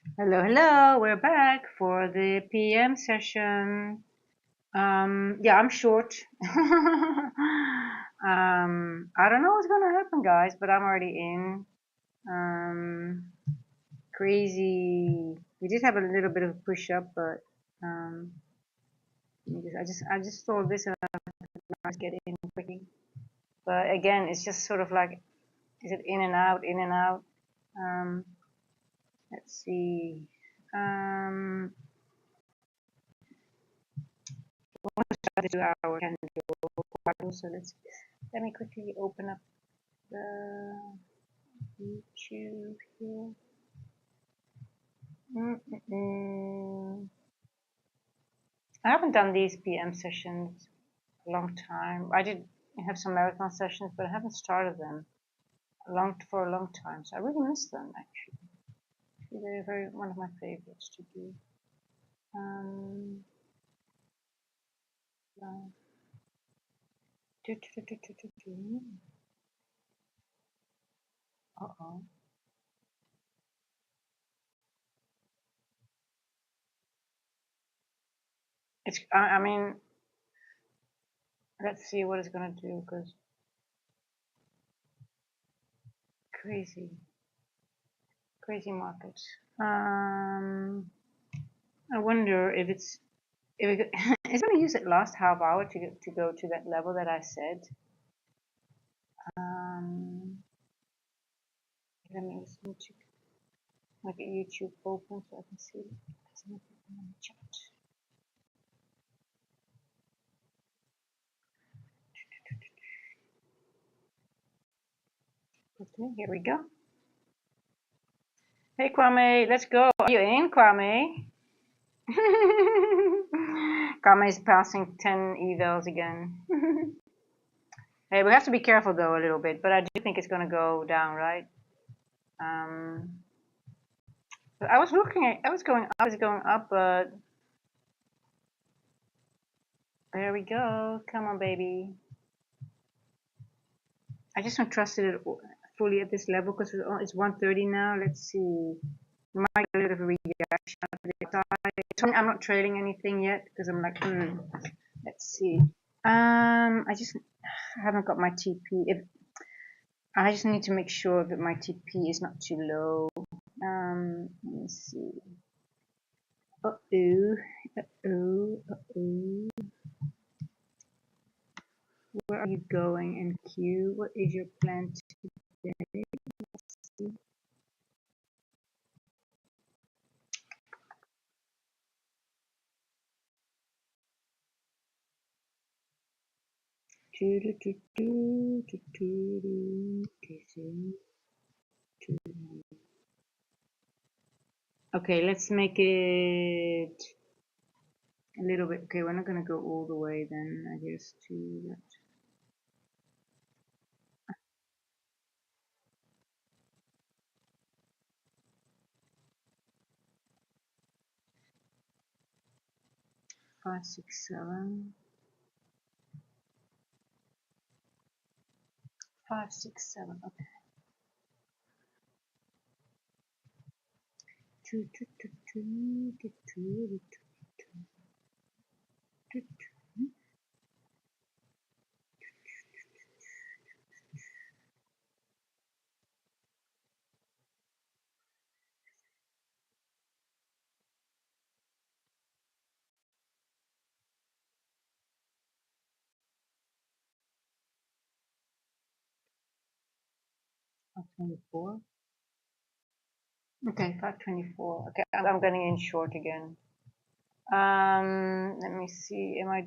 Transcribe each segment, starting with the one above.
Hello, hello. We're back for the PM session. Yeah, I'm short. I don't know what's gonna happen, guys, but I'm already in. Um, Crazy. We did have a little bit of a push up, but um, I just saw this and I get in quickly. But again, it's just sort of like, is it in and out, in and out? Um, let's see. Um, the 2 hour candle. So let me quickly open up the YouTube here. I haven't done these PM sessions a long time. I did have some marathon sessions, but I haven't started them for a long time. So I really miss them actually. They're very one of my favorites to do. Um, Uh-oh. I mean, let's see what it's gonna do because crazy, crazy market. I wonder if it's gonna use that last half hour to go to that level that I said. Um, Let me just need to like a YouTube open so I can see it in the chat. Okay, here we go. Hey Kwame, let's go. Are you in, Kwame? Kwame is passing 10 evals again. Hey, we have to be careful though a little bit, but I do think it's gonna go down, right? I was looking at, I was going up, but there we go. Come on, baby. I just don't trust it fully at this level because it's 1:30 now. Let's see. We might get a little bit of a reaction out of the side. I'm not trading anything yet because I'm like, let's see. I just haven't got my TP. I just need to make sure that my TP is not too low. Let me see. Uh-oh. Uh-oh. Uh-oh. Where are you going, NQ? What is your plan today? Let's see. Okay, let's make it a little bit. Okay, we're not gonna go all the way then, I guess, to that. 5, 6, 7. 5, 6, 7. Okay. $5.24. Okay, 5.24. Okay, I'm getting in short again. Let me see. Am I?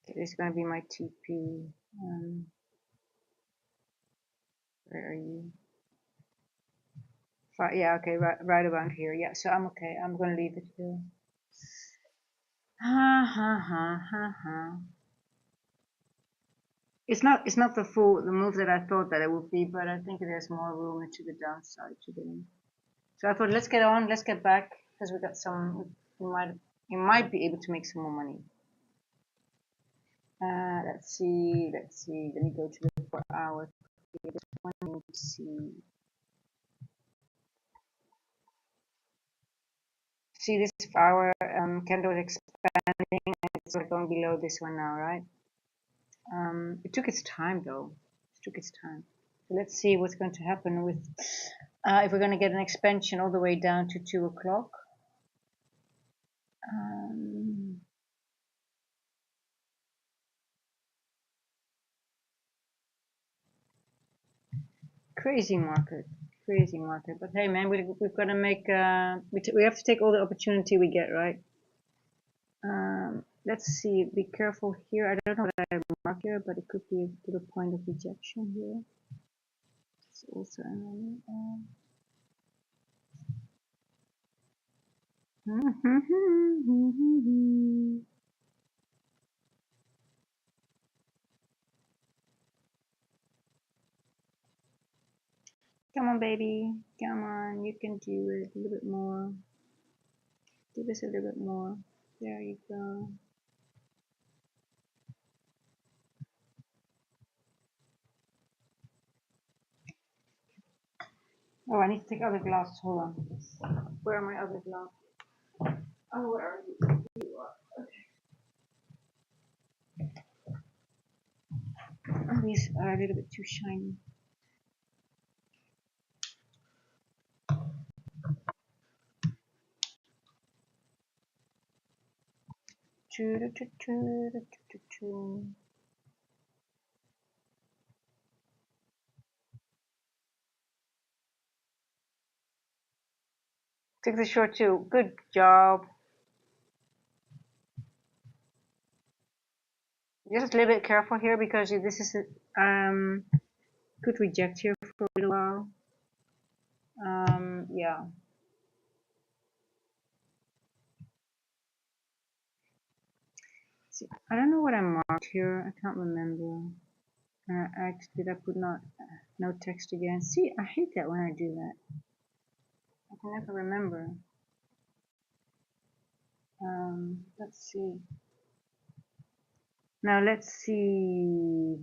It's gonna be my TP. Where are you? Yeah, okay, right around here. Yeah, so I'm okay. I'm gonna leave it here. Ha ha ha ha ha. It's not the move that I thought that it would be, but I think there's more room to the downside today. So I thought let's get back because we got you might be able to make some more money. Let's see. Let me go to the 4 hours. here. This one I need to see. See this flower candle is expanding and it's going below this one now, right? It took its time though. It took its time. So let's see what's going to happen with if we're going to get an expansion all the way down to 2 o'clock. Crazy market, crazy market. But hey, man, we've got to make. We have to take all the opportunity we get, right? Let's see. Be careful here. I don't know what I mark here, but it could be to the point of rejection here. It's also. Come on, baby. Come on. You can do it. A little bit more. Do this a little bit more. There you go. Oh, I need to take other glasses. Hold on. Where are my other glasses? Oh, where are you? You are. Okay. Oh, these are a little bit too shiny. Took the short too. Good job. Just a little bit careful here because this is could reject here for a little while. Yeah. See, I don't know what I marked here. I can't remember. Did I put not no text again? See, I hate that when I do that. I can never remember. Let's see. Now let's see.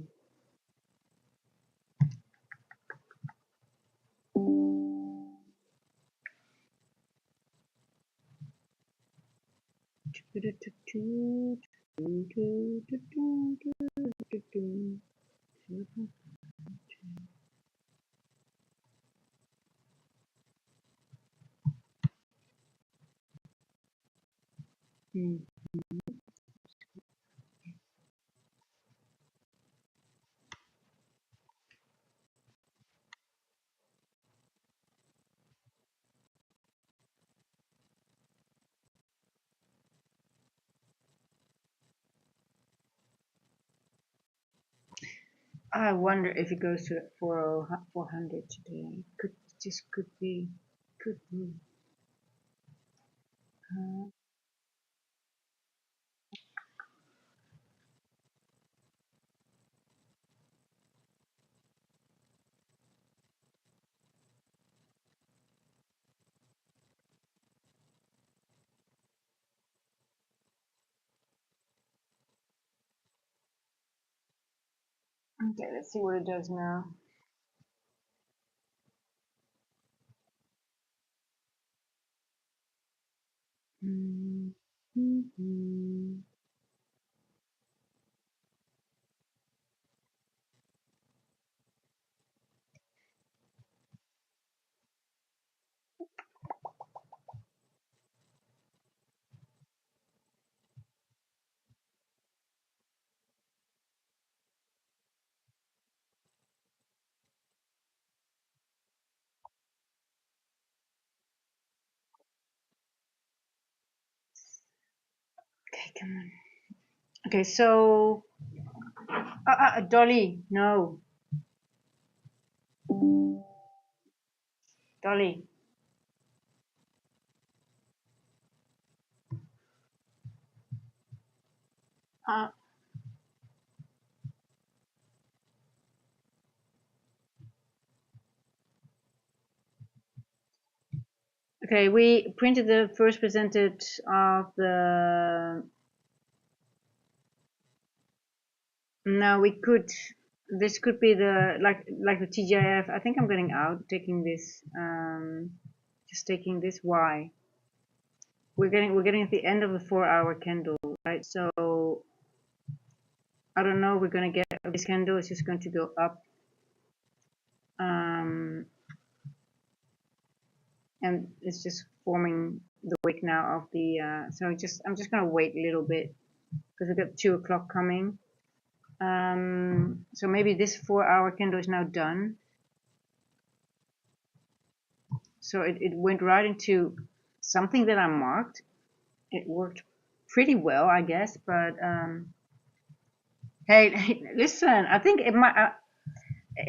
I wonder if it goes to 400 today. Could be. Okay, let's see what it does now. Okay, come on. Okay, so Dolly, no. Dolly. Okay, we printed the first presented of the. Now we could this could be the like the TGIF. I think I'm getting out, taking this, just taking this. Why? We're getting at the end of the 4-hour candle, right? So I don't know. We're gonna get this candle. It's just going to go up, and it's just forming the wick now of the. So I'm just gonna wait a little bit because we've got 2 o'clock coming. So maybe this 4-hour candle is now done. So it went right into something that I marked. It worked pretty well, I guess. But hey, listen, I think it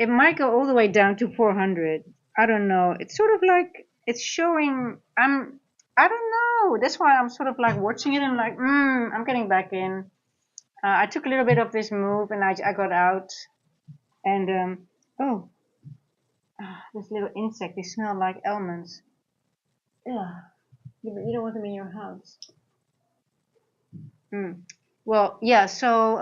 might go all the way down to 400. I don't know. It's sort of like it's showing. I don't know. That's why I'm sort of like watching it and like, I'm getting back in. I took a little bit of this move and I got out. And oh, this little insect. They smell like almonds. Yeah, you don't want them in your house. Well, yeah. So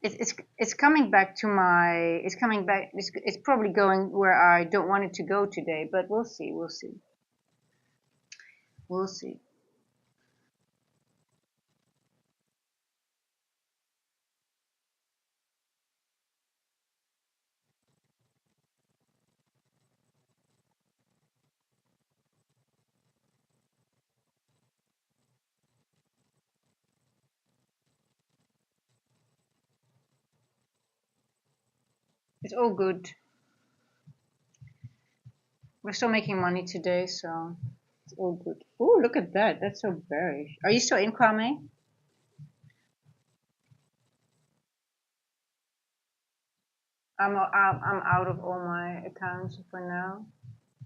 it's coming back to my. It's coming back. It's probably going where I don't want it to go today, but we'll see. We'll see. We'll see. It's all good. We're still making money today, so it's all good. Oh, look at that. That's so bearish. Are you still in, Kwame? I'm out of all my accounts for now.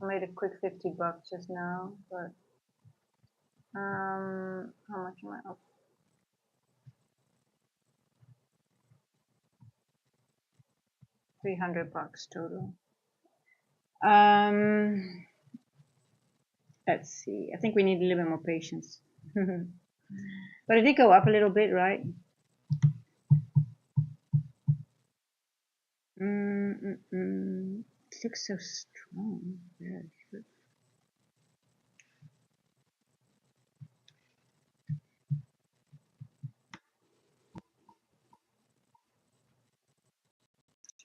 I made a quick $50 just now, but how much am I up? $300 total. Let's see. I think we need a little bit more patience. But it did go up a little bit, right? It looks so strong. Yeah, good.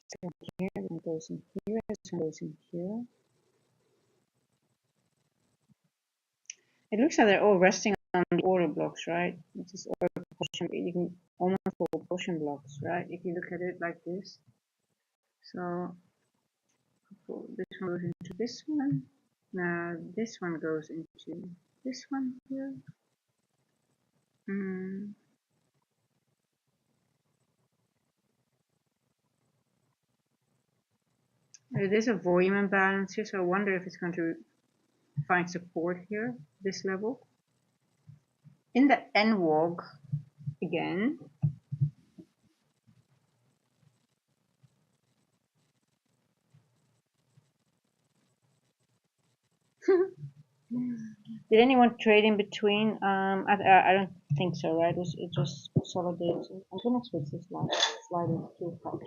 So here, then goes in here, this one goes in here. It looks like they're all resting on the order blocks, right? This is order portion. You can almost call portion blocks, right? If you look at it like this. So this one goes into this one. Now this one goes into this one here. It is a volume imbalance here, so I wonder if it's going to find support here, this level. In the NWOG again. Did anyone trade in between? I don't think so, right? It just consolidated. I'm gonna switch this slide into 2 o'clock.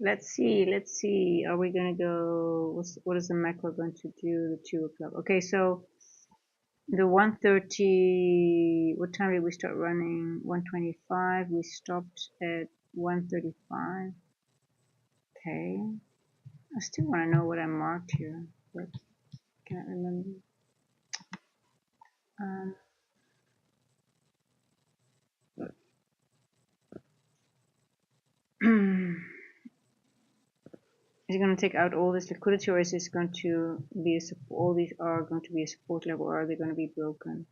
Let's see. Are we gonna go? What is the macro going to do? The 2 o'clock. Okay, so the 1:30. What time did we start running? 1:25. We stopped at 1:35. Okay. I still want to know what I marked here, but can't remember. Is it going to take out all this liquidity, or is this going to be all these are going to be a support level, or are they going to be broken?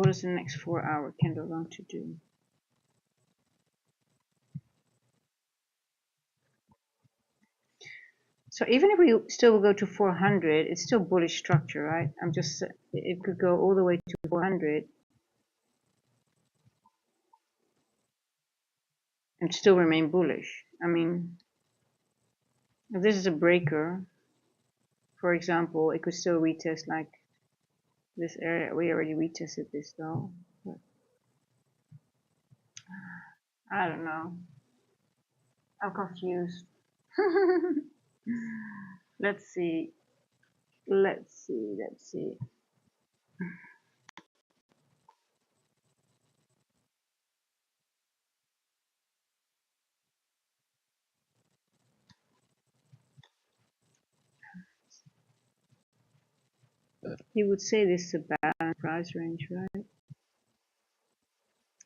What is the next 4-hour candle going to do? So even if we still go to 400, it's still bullish structure, right? It could go all the way to 400 and still remain bullish. I mean, if this is a breaker, for example, it could still retest like this area. We already retested this though. But I don't know. I'm confused. Let's see. Let's see. Let's see. You would say this is a balanced price range, right?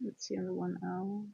Let's see on the 1 hour.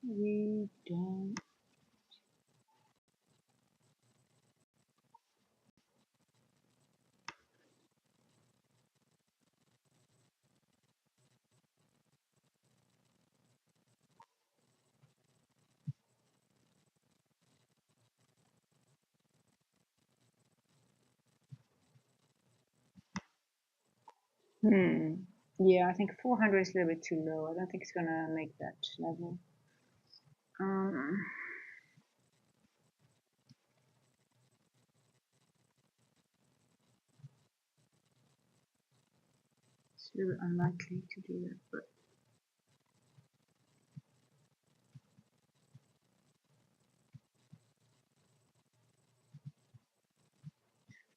We don't. Yeah, I think 400 is a little bit too low. I don't think it's gonna make that level. Um, it's a little bit unlikely to do that, but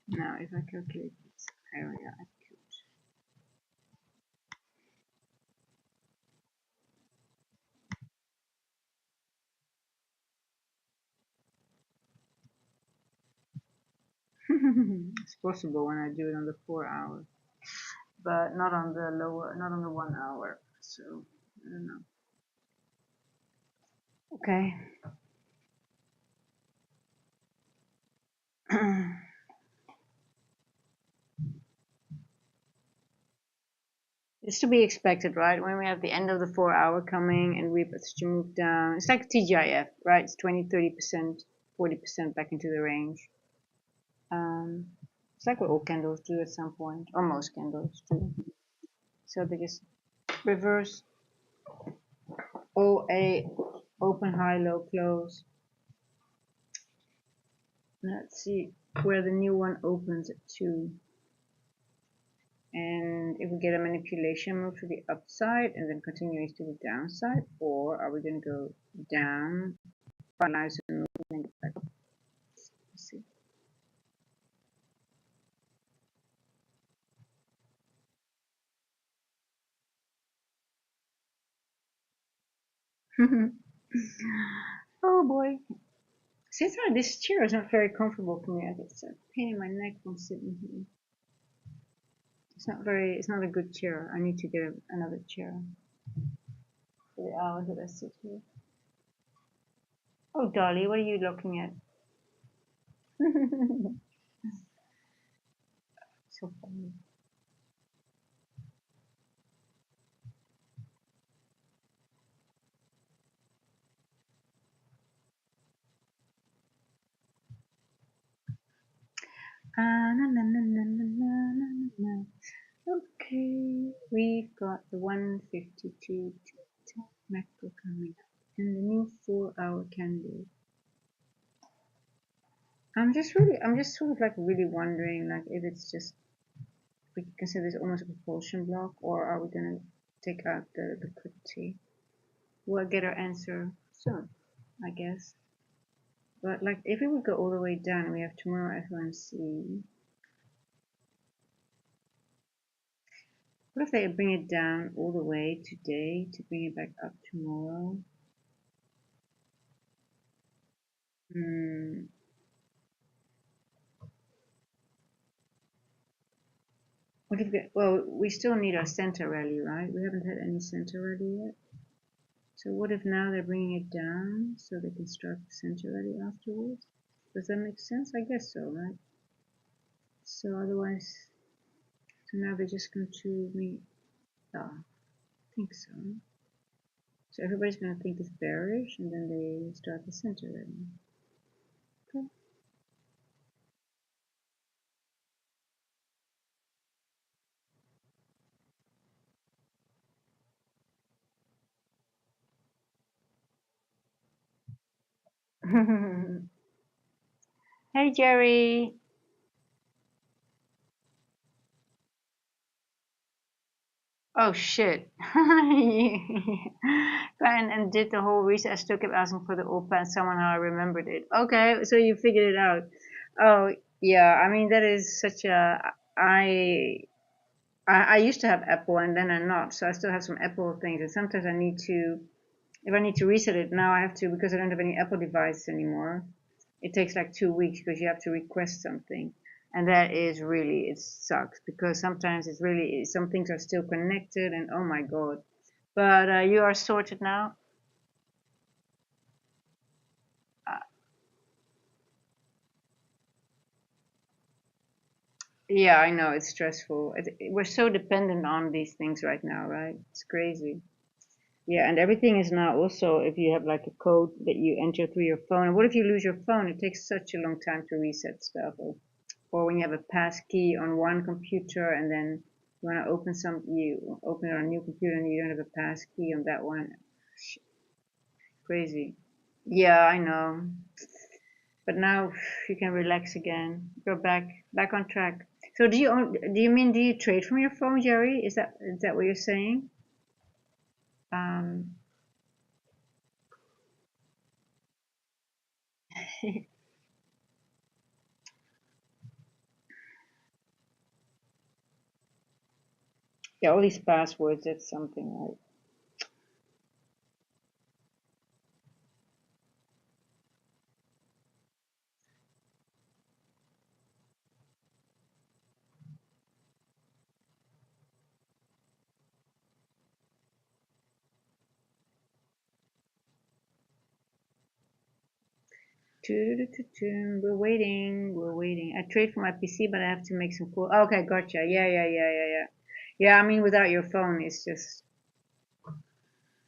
now if I calculate this area, I could. It's possible when I do it on the 4 hour, but not on the lower, not on the 1 hour. So I don't know. Okay. It's to be expected, right? When we have the end of the 4 hour coming and we've to move down, it's like TGIF, right? It's 20, 30%, 40% back into the range. It's like what all candles do at some point, or most candles do. So they just reverse OA, open, high, low, close. Let's see where the new one opens at 2. And if we get a manipulation move to the upside and then continuing to the downside, or are we going to go down, finalize and move and get back up? Let's see. Oh boy. Since this chair is not very comfortable for me, I get a pain in my neck from sitting here. It's not a good chair. I need to get another chair for the hours that I sit here. Oh, Dolly, what are you looking at? So funny. Okay, we've got the 152 macro coming up and the new 4 hour candle. I'm just sort of like really wondering like if it's just, we can consider this almost a propulsion block, or are we gonna take out the liquidity? We'll get our answer soon, I guess. But like, if we would go all the way down, we have tomorrow FOMC. What if they bring it down all the way today to bring it back up tomorrow? What if well, we still need our center rally, right? We haven't had any center rally yet. So what if now they're bringing it down so they can start the center rally afterwards? Does that make sense? I guess so, right? So otherwise, so now they're just going to meet. Oh, I think so. So everybody's going to think it's bearish, and then they start the center rally. Okay. Hey, Jerry. Oh shit. And did the whole reset. I still kept asking for the OPA and somehow I remembered it. Okay, so you figured it out. Oh yeah, I mean that is such a I I used to have Apple and then I'm not, so I still have some Apple things and sometimes I need to if I need to reset it now I have to because I don't have any Apple devices anymore. It takes like 2 weeks because you have to request something. And that is really, it sucks because sometimes it's really, some things are still connected and oh my God. But you are sorted now? Uh, yeah, I know, it's stressful. We're so dependent on these things right now, right? It's crazy. Yeah, and everything is now also, if you have like a code that you enter through your phone, and what if you lose your phone? It takes such a long time to reset stuff. Or when you have a pass key on one computer and then you want to open you open it on a new computer and you don't have a pass key on that one. Crazy. Yeah, I know. But now you can relax again. Go back on track. So do you trade from your phone, Jerry? Is that what you're saying? Um, yeah, all these passwords, that's something, right? We're waiting. We're waiting. I trade for my PC, but I have to make some cool. Okay, gotcha. Yeah. Yeah, I mean, without your phone, it's just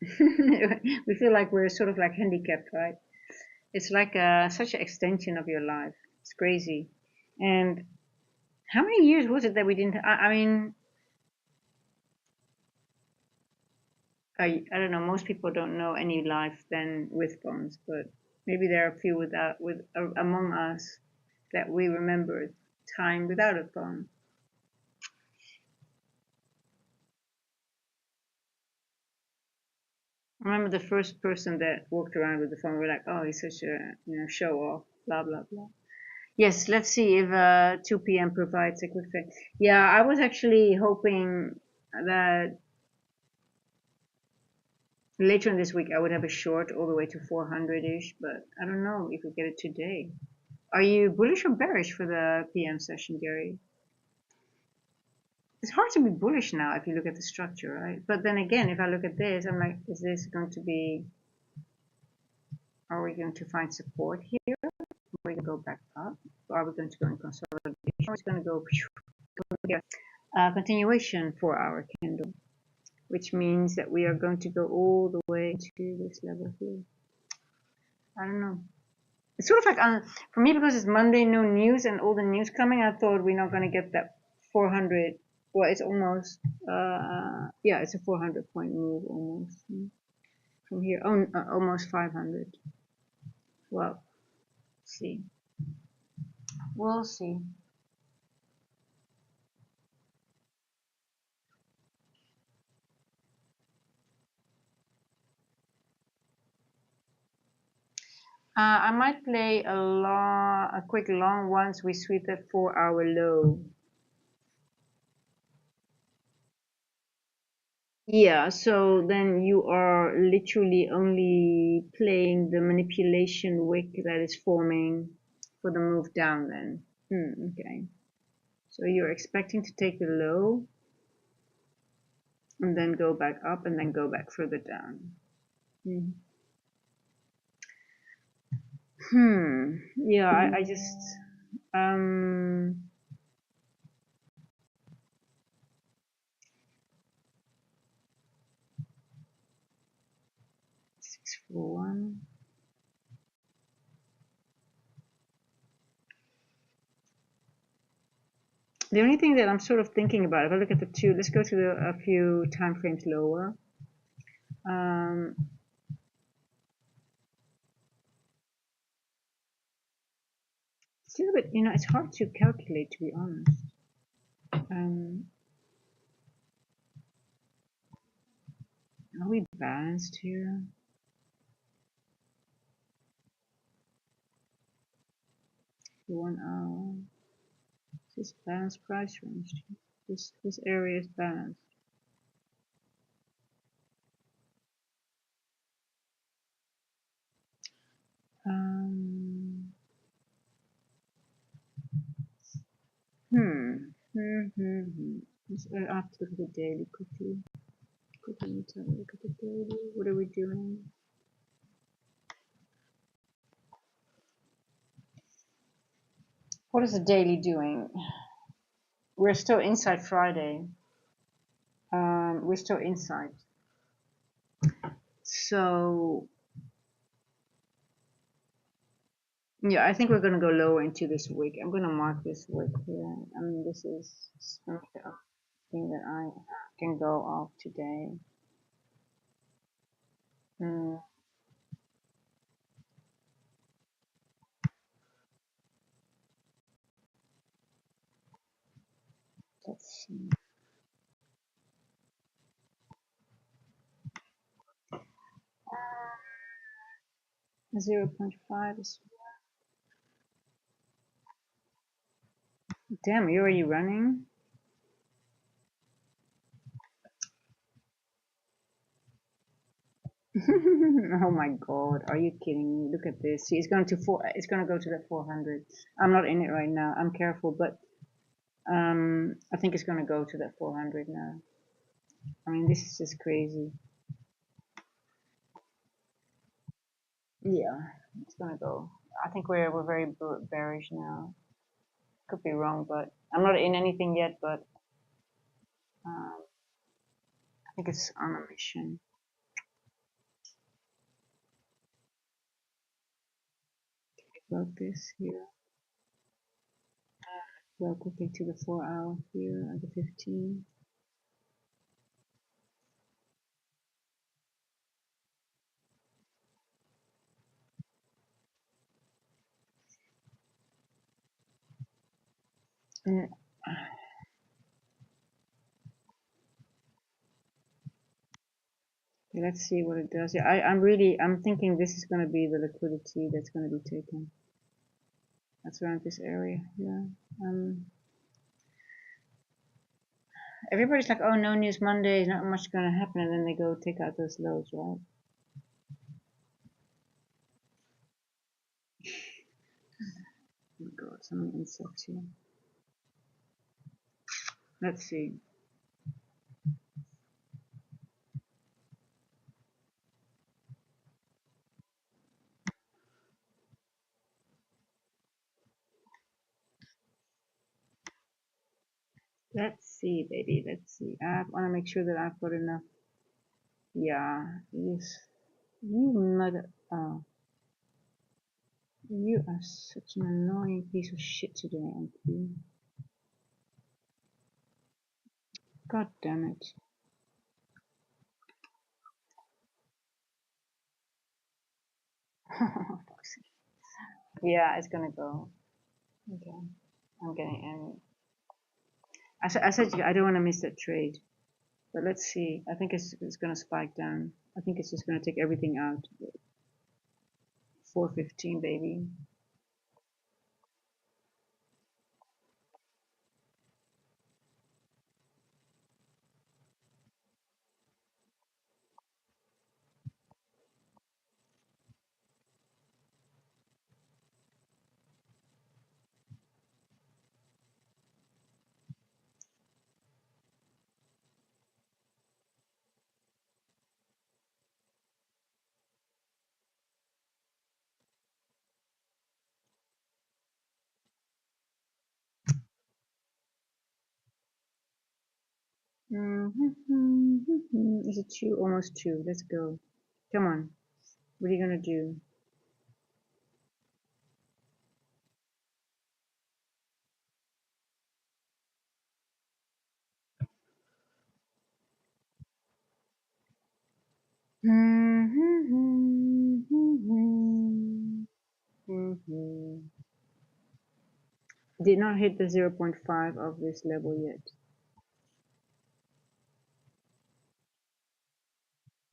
we feel like we're sort of like handicapped, right? It's like such an extension of your life. It's crazy. And how many years was it that we didn't? I mean, I don't know. Most people don't know any life then with phones, but maybe there are a few among us that we remember time without a phone. I remember the first person that walked around with the phone. We're like, oh, he's such a show off. Blah blah blah. Yes, let's see if 2 p.m. provides a quick fix. Yeah, I was actually hoping that later in this week I would have a short all the way to 400-ish, but I don't know if we get it today. Are you bullish or bearish for the PM session, Gary? It's hard to be bullish now if you look at the structure, right? But then again, if I look at this, I'm like, is this going to be, are we going to find support here? Are we going to go back up? Or are we going to go in consolidation? Or is going to go here? Continuation 4-hour candle, which means that we are going to go all the way to this level here. I don't know. It's sort of like for me because it's Monday, no news, and all the news coming. I thought we're not going to get that 400. Well, it's almost yeah, it's a 400-point move almost from here. Oh, almost 500. Well, see, we'll see. I might play a quick long once we sweep that 4-hour low. Yeah, so then you are literally only playing the manipulation wick that is forming for the move down then. Okay. So you're expecting to take the low and then go back up and then go back further down. Yeah, I just 641. The only thing that I'm sort of thinking about, if I look at the two, let's go to a few time frames lower. Still a bit, it's hard to calculate, to be honest. Are we balanced here? For 1 hour. This balanced price range. This area is balanced. I have to look at the daily quickly. Quickly look at the daily. What are we doing? What is the daily doing? We're still inside Friday. We're still inside. So yeah, I think we're gonna go lower into this wick. I'm gonna mark this wick here. I mean, this is something that I can go off today. Let's see. 0.5 is. Damn, you're already running? Oh my god, are you kidding me? Look at this. See, it's going to go to the 400. I'm not in it right now. I'm careful, but I think it's going to go to that 400 now. I mean, this is just crazy. Yeah, it's going to go. I think we're very bearish now. Could be wrong, but I'm not in anything yet, but I think it's on a mission. About this here. Go quickly to the 4-hour here at the 15. Okay, let's see what it does. Yeah, I'm thinking this is going to be the liquidity that's going to be taken. That's around this area. Yeah. Everybody's like, oh, no news Monday, not much going to happen, and then they go take out those lows, right? Oh my god, so many insects here. Let's see. Let's see, baby. Let's see. I want to make sure that I've got enough. Yeah. Yes. You mother. Oh. You are such an annoying piece of shit today, aren't you? God damn it. Yeah, it's gonna go. Okay. I'm getting in. I said I don't want to miss that trade. But let's see. I think it's gonna spike down. I think it's just gonna take everything out. 415, baby. Is it 2? Almost 2. Let's go. Come on. What are you gonna do? Did not hit the 0.5 of this level yet.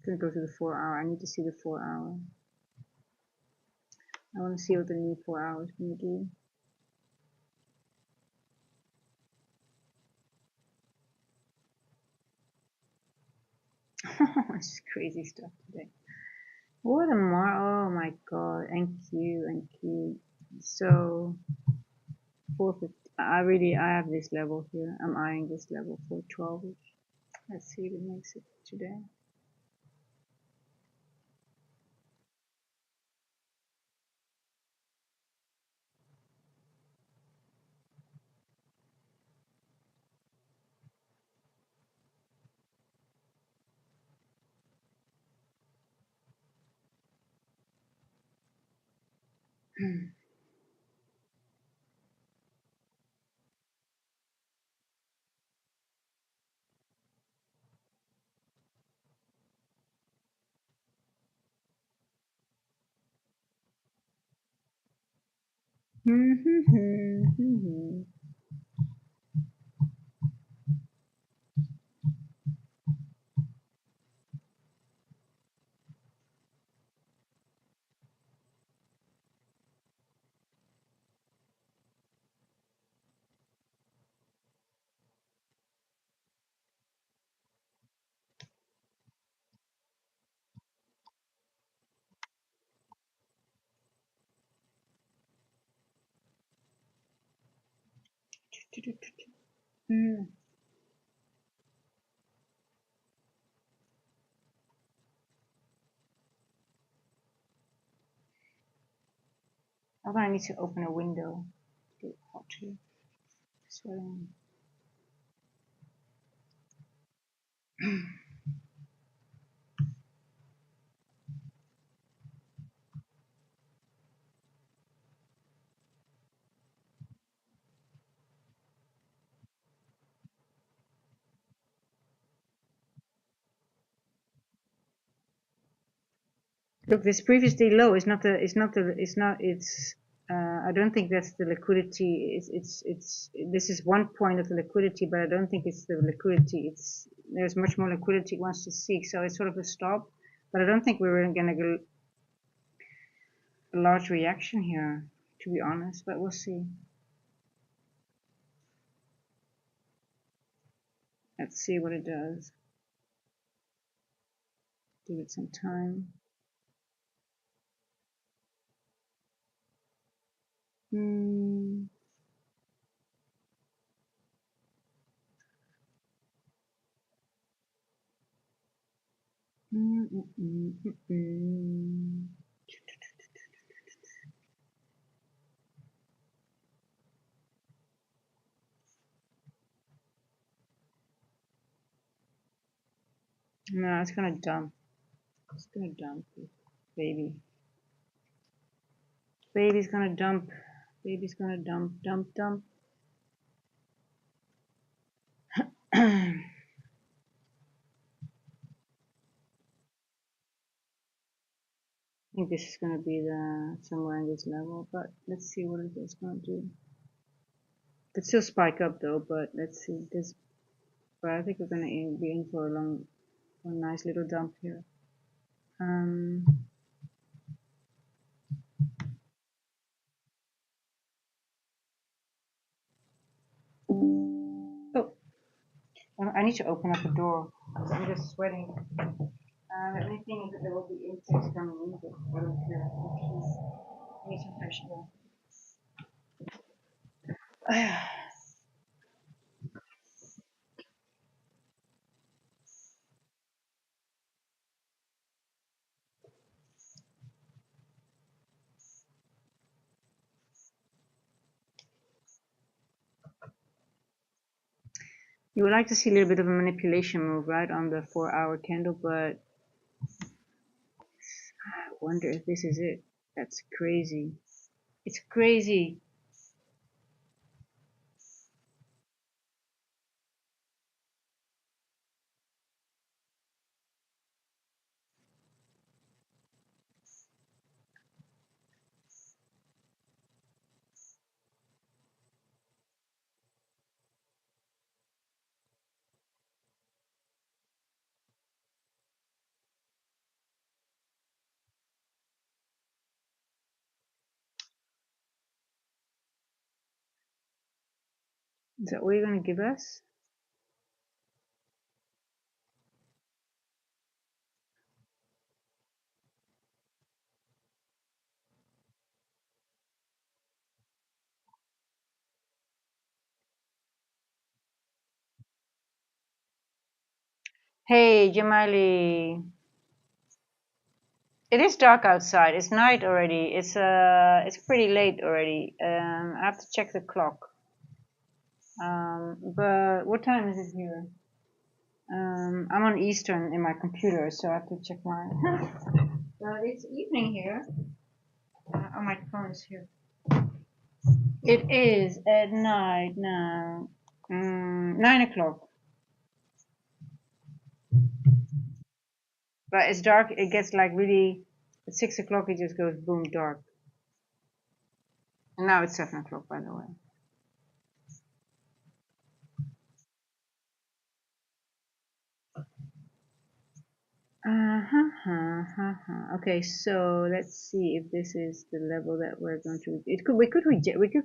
Gonna go to the 4 hour. I need to see the 4 hour. I want to see what the new 4 hours gonna do. It's crazy stuff today. What a oh my god, NQ. So 450. I have this level here. I'm eyeing this level 412. Let's see if it makes it today. I'm gonna need to open a window. Get hot here. Sweating. Look, this previous day low is not I don't think that's the liquidity. This is one point of the liquidity, but I don't think it's the liquidity. There's much more liquidity it wants to seek, so it's sort of a stop. But I don't think we're going to get a large reaction here, to be honest. But we'll see. Let's see what it does. Give it some time. No, it's gonna dump. It's gonna dump, baby. Baby's gonna dump. Baby's gonna dump. I think this is gonna be the somewhere in this level, but let's see what it's gonna do. Could still spike up though, but let's see this. But I think we're gonna be in for a nice little dump here. I need to open up the door. I'm just sweating. The only thing is that there will be insects coming in, but I don't care. I need some fresh air. You would like to see a little bit of a manipulation move, right, on the 4-hour candle, but I wonder if this is it. That's crazy. It's crazy. Is that what you're going to give us? Hey, Jamali. It is dark outside. It's night already. It's pretty late already. I have to check the clock. But what time is it here? I'm on Eastern in my computer, so I have to check my. Well, it's evening here. Oh, my phone is here. It is at night now. 9 o'clock. But it's dark. It gets like really. At 6 o'clock, it just goes boom dark. And now it's 7 o'clock, by the way. Okay, so let's see if this is the level that we're going to. We could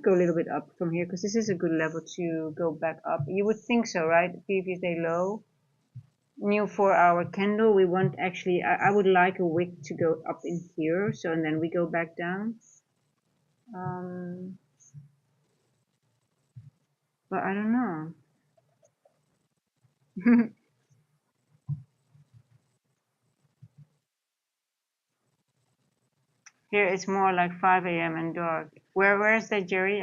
go a little bit up from here because this is a good level to go back up. You would think so, right? Previous day low, new 4-hour candle. We want actually. I would like a wick to go up in here, so and then we go back down. But I don't know. Here it's more like 5 a.m. and dark. Where's that, Jerry?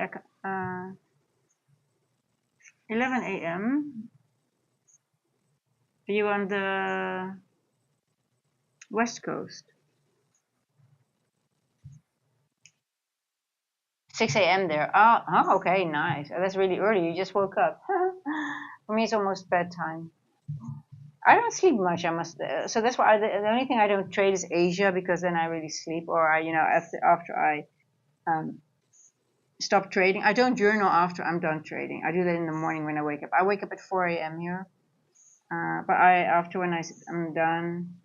11 a.m. Are you on the West Coast? 6 a.m. there. Oh, okay, nice. That's really early. You just woke up. For me, it's almost bedtime. I don't sleep much. I must. So that's why the only thing I don't trade is Asia because then I really sleep. Or after I um, stop trading, I don't journal after I'm done trading. I do that in the morning when I wake up. I wake up at 4 a.m. here. But after when I'm done,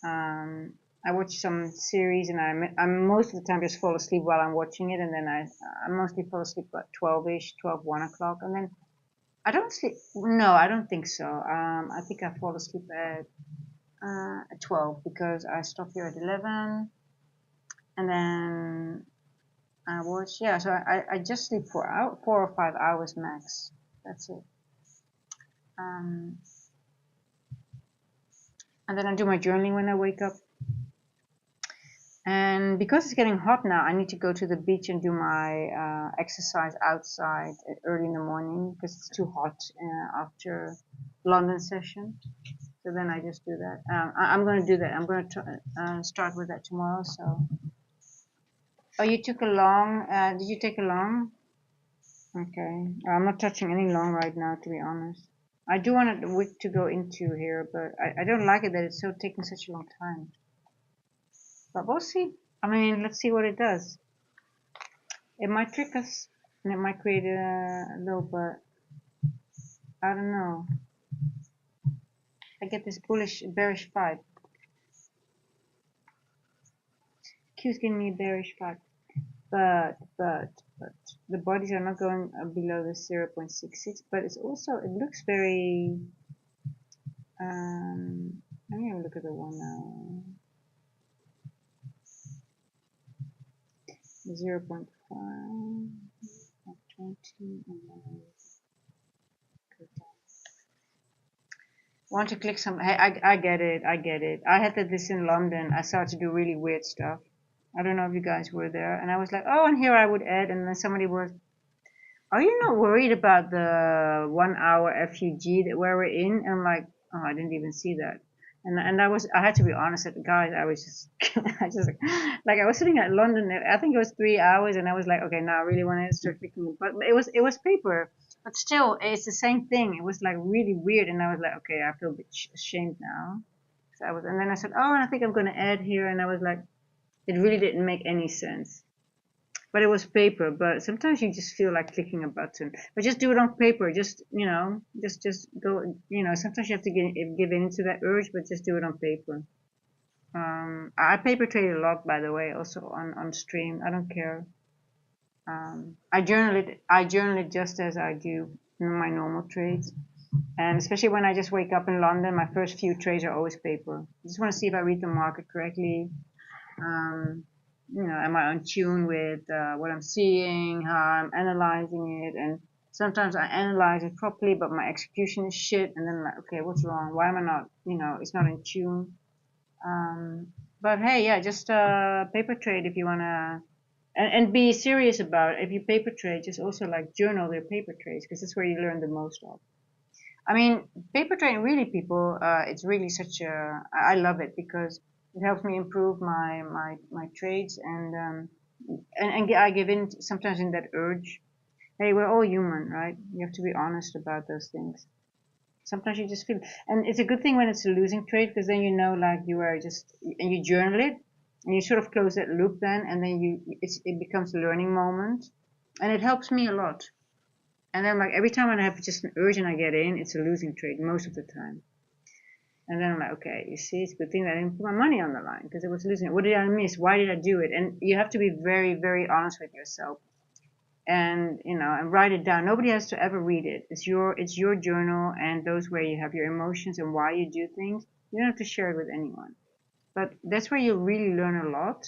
I watch some series and I'm most of the time just fall asleep while I'm watching it, and then I mostly fall asleep at 12ish, 12, 1 o'clock, and then I don't sleep. No, I don't think so. I think I fall asleep at 12 because I stop here at 11, and then I watch. Yeah, so I just sleep 4 or 5 hours max. That's it. Um, and then I do my journaling when I wake up. And because it's getting hot now, I need to go to the beach and do my exercise outside early in the morning because it's too hot after London session. So then I just do that. I'm going to do that. I'm going to start with that tomorrow. So, oh, you took a long. Did you take a long? Okay. I'm not touching any long right now, to be honest. I do want a week to go into here, but I don't like it that it's so taking such a long time. But we'll see. I mean, let's see what it does. It might trick us and it might create a low, but I don't know. I get this bearish vibe. Q's giving me a bearish vibe. But the bodies are not going below the 0.66, but it's also, it looks very Let me have a look at the 1 hour. 0.5, 20, and then want to click some. Hey, I get it. I get it. I had this in London. I started to do really weird stuff. I don't know if you guys were there. And I was like, oh, and here I would add. And then somebody was, are you not worried about the 1 hour FUG that where we're in? And I'm like, oh, I didn't even see that. And I had to be honest with the guys. I was just, I just like I was sitting at London. I think it was 3 hours, and I was like, okay, now I really want to start clicking. But it was paper. But still, it's the same thing. It was like really weird, and I was like, okay, I feel a bit ashamed now. So and then I said, oh, and I think I'm gonna add here, and I was like, it really didn't make any sense. But it was paper. But sometimes you just feel like clicking a button. But just do it on paper. Just just go. Sometimes you have to give in to that urge, but just do it on paper. I paper trade a lot, by the way, also on stream. I don't care. I journal it. I journal it just as I do my normal trades. And especially when I just wake up in London, my first few trades are always paper. I just want to see if I read the market correctly. Um, am I on tune with what I'm seeing, how I'm analyzing it, and sometimes I analyze it properly, but my execution is shit, and then I'm like, okay, what's wrong? Why am I not, it's not in tune. But hey, yeah, just paper trade if you wanna, and be serious about it. If you paper trade, just also like journal your paper trades because that's where you learn the most of. I mean, paper trading really, people, it's really such a, I love it because it helps me improve my trades and I give in sometimes in that urge. Hey, we're all human, right? You have to be honest about those things. Sometimes you just feel, and it's a good thing when it's a losing trade because then you know, like you are just, and you journal it and you sort of close that loop then, and then it becomes a learning moment, and it helps me a lot. And then like every time when I have just an urge and I get in, it's a losing trade most of the time. And then I'm like, okay, you see, it's a good thing that I didn't put my money on the line because it was losing. What did I miss? Why did I do it? And you have to be very, very honest with yourself and and write it down. Nobody has to ever read it. It's your journal and those where you have your emotions and why you do things. You don't have to share it with anyone. But that's where you really learn a lot.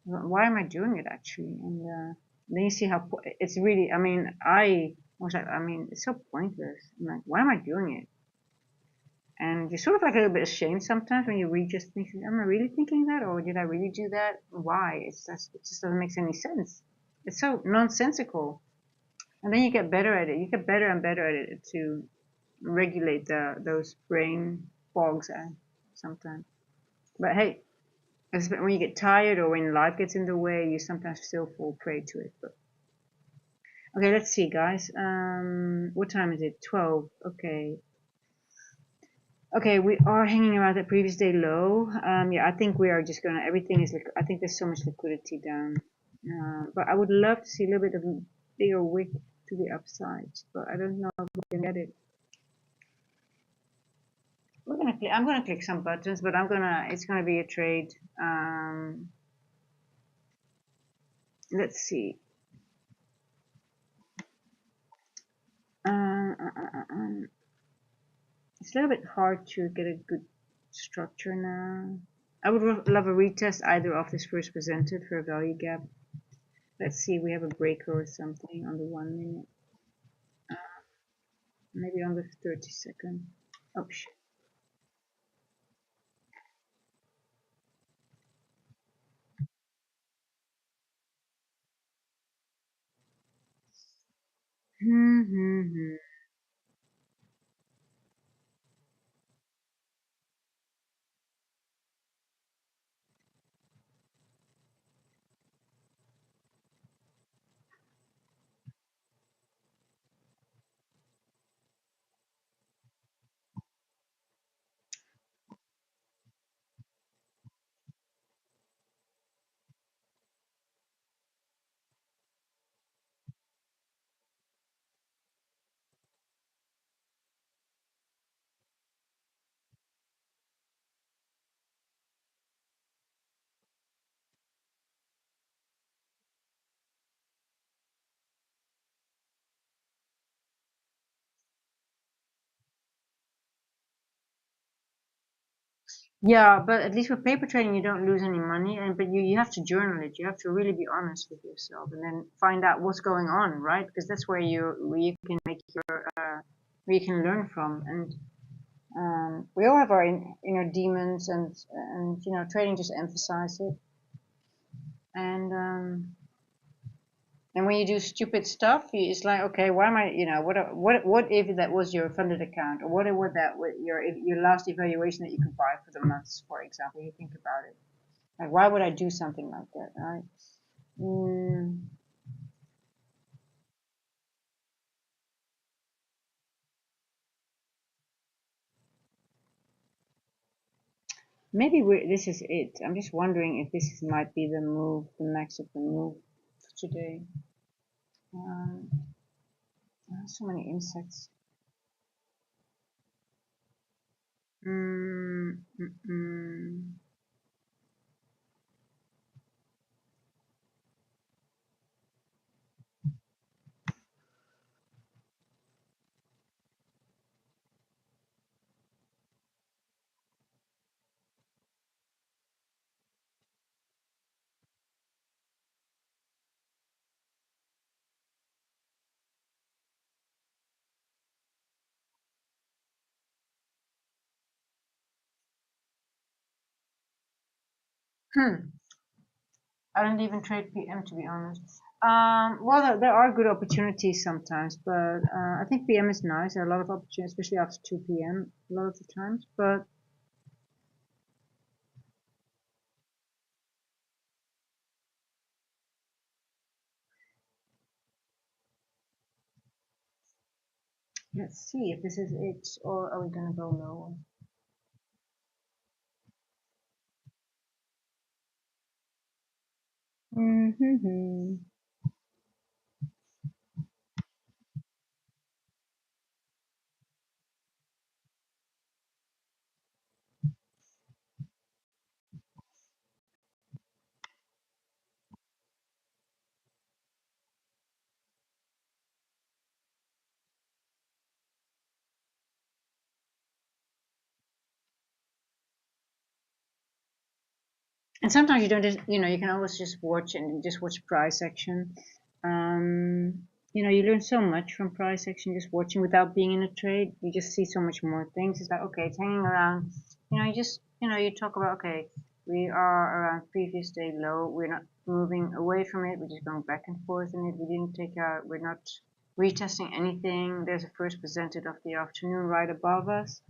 Why am I doing it actually? And then you see how it's really. I mean, I was like, I mean, it's so pointless. I'm like, why am I doing it? And you're sort of like a little bit ashamed sometimes when you read just things. Am I really thinking that, or did I really do that? Why? It just doesn't make any sense. It's so nonsensical. And then you get better at it. You get better and better at it to regulate those brain fogs sometimes. But hey, when you get tired or when life gets in the way, you sometimes still fall prey to it. But okay, let's see, guys. What time is it? 12. Okay. Okay, we are hanging around the previous day low. Yeah, I think we are just gonna. Everything is like. I think there's so much liquidity down. But I would love to see a little bit of a bigger wick to the upside. But I don't know if we can get it. I'm gonna click some buttons, but it's gonna be a trade. Let's see. It's a little bit hard to get a good structure now. I would love a retest either of this first presented for a value gap. Let's see, we have a breaker or something on the 1 minute. Maybe on the 30-second. Oh shit. Yeah, but at least with paper trading, you don't lose any money, and but you have to journal it. You have to really be honest with yourself, and then find out what's going on, right? Because that's where you can make your where you can learn from. And we all have our inner demons, and you know, trading just emphasizes it. And and when you do stupid stuff, it's like, okay, why am I, you know, what if that was your funded account, or what if that was your last evaluation that you could buy for the months, for example. You think about it. Like, why would I do something like that, right? Mm, maybe this is it. I'm just wondering if might be the move, the max of the move for today. Um, so many insects. Mm, mm, mm. Hmm. I don't even trade PM, to be honest. Well, there are good opportunities sometimes, but I think PM is nice. There are a lot of opportunities, especially after 2 p.m. a lot of the times. But let's see if this is it, or are we gonna go lower? Mm-hmm. And sometimes you don't just, you know, you can always just watch and just watch price action. You know, you learn so much from price action just watching without being in a trade. You just see so much more things. It's like, okay, it's hanging around. You know, you just, you know, you talk about, okay, we are around previous day low. We're not moving away from it. We're just going back and forth in it. We didn't take out, we're not retesting anything. There's a first presented of the afternoon right above us.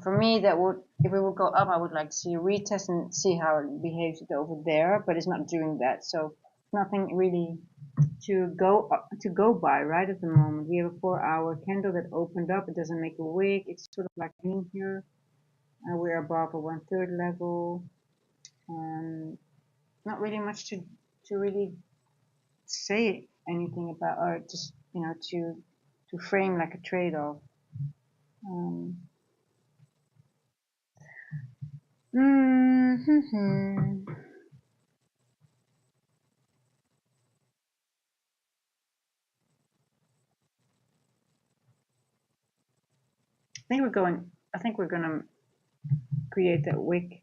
For me, that would, if it would go up, I would like to see a retest and see how it behaves over there, but it's not doing that. So nothing really to go by right at the moment. We have a 4-hour candle that opened up. It doesn't make a wick. It's sort of like in here. We're above a 1/3 level. Not really much to really say anything about, or just, you know, to frame like a trade-off. Um, mm-hmm. I think we're gonna create that wick.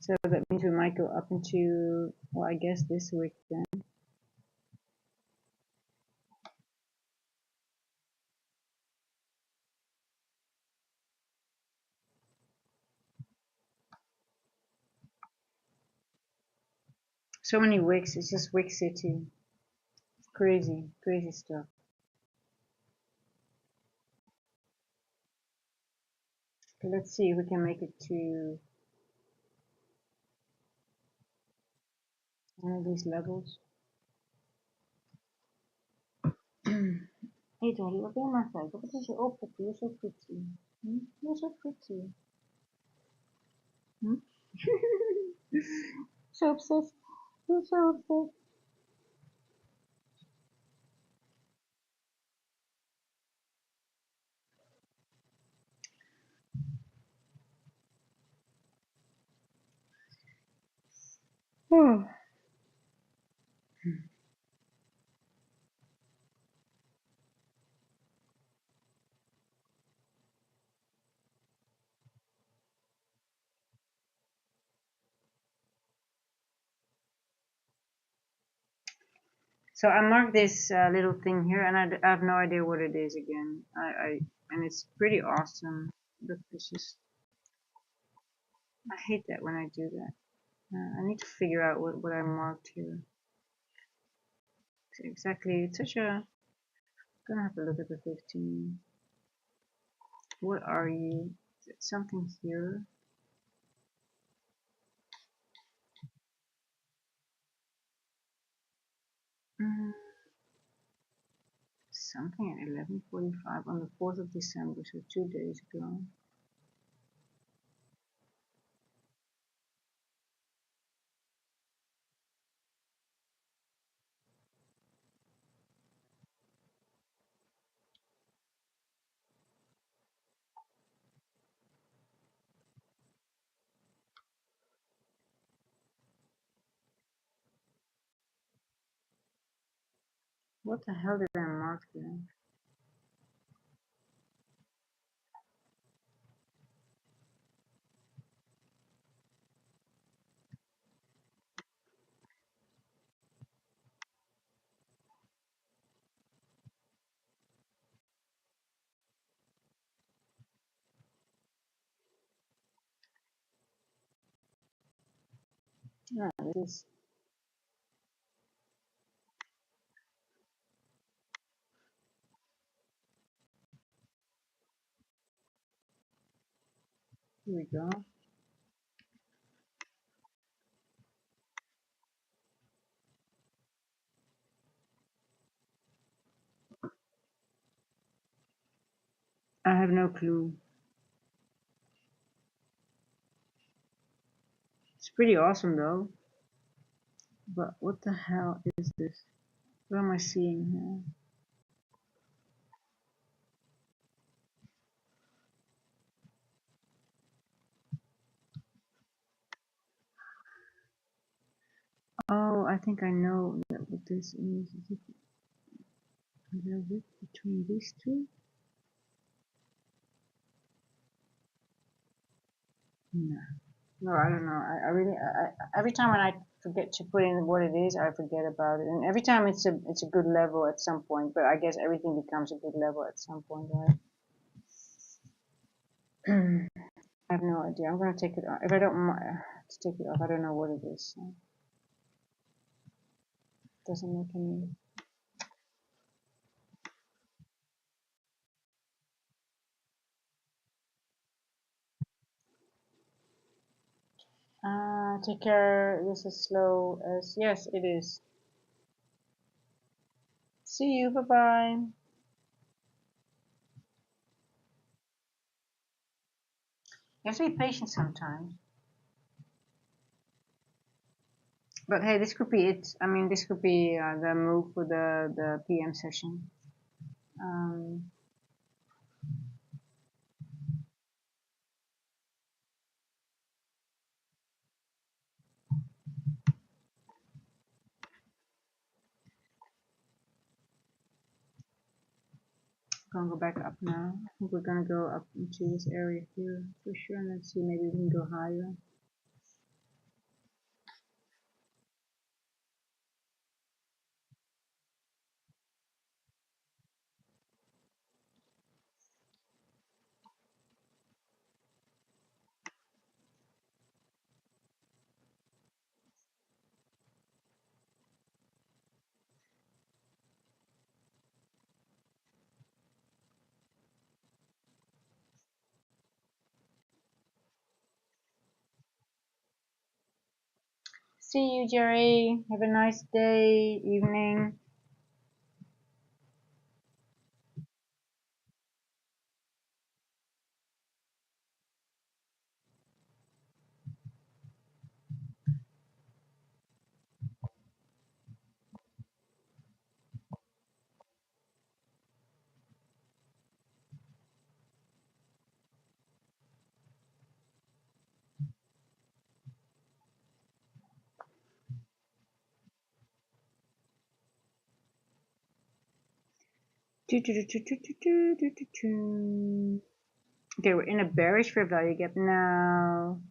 So that means we might go up into, well, I guess this wick then. So many wicks. It's just wick city. Crazy, crazy stuff. Okay, let's see if we can make it to one of these levels. Hey, Dolly, look at my face. Look at your outfit. You're so pretty. Hmm? You're so pretty. Hmm? So obsessed. You're so obsessed. Oh. So I marked this little thing here, and I have no idea what it is again. And it's pretty awesome. Look, it's just, I hate that when I do that. I need to figure out what I marked here. Exactly, it's such a, I'm gonna have to look at the 15. What are you? Is it something here? Mm, something at 11:45 on the 4th of December, so 2 days ago. What the hell did I mark there? Yeah, this. Here we go. I have no clue. It's pretty awesome though. But what the hell is this? What am I seeing here? Oh, I think I know what this is. Is there a width between these two? No. No, I don't know. I really, every time when I forget to put in what it is, I forget about it. And every time it's a good level at some point. But I guess everything becomes a good level at some point, right? I have no idea. I'm gonna take it off. If I don't to take it off, I don't know what it is. So it doesn't make any. Take care. This is slow as yes, it is. See you. Bye bye. You have to be patient sometimes. But hey, this could be it. I mean, this could be the move for the PM session. Um, gonna go back up now. I think we're gonna go up into this area here for sure, and let's see, maybe we can go higher. See you, Jerry. Have a nice day, evening. Okay, we're in a bearish fair value gap now.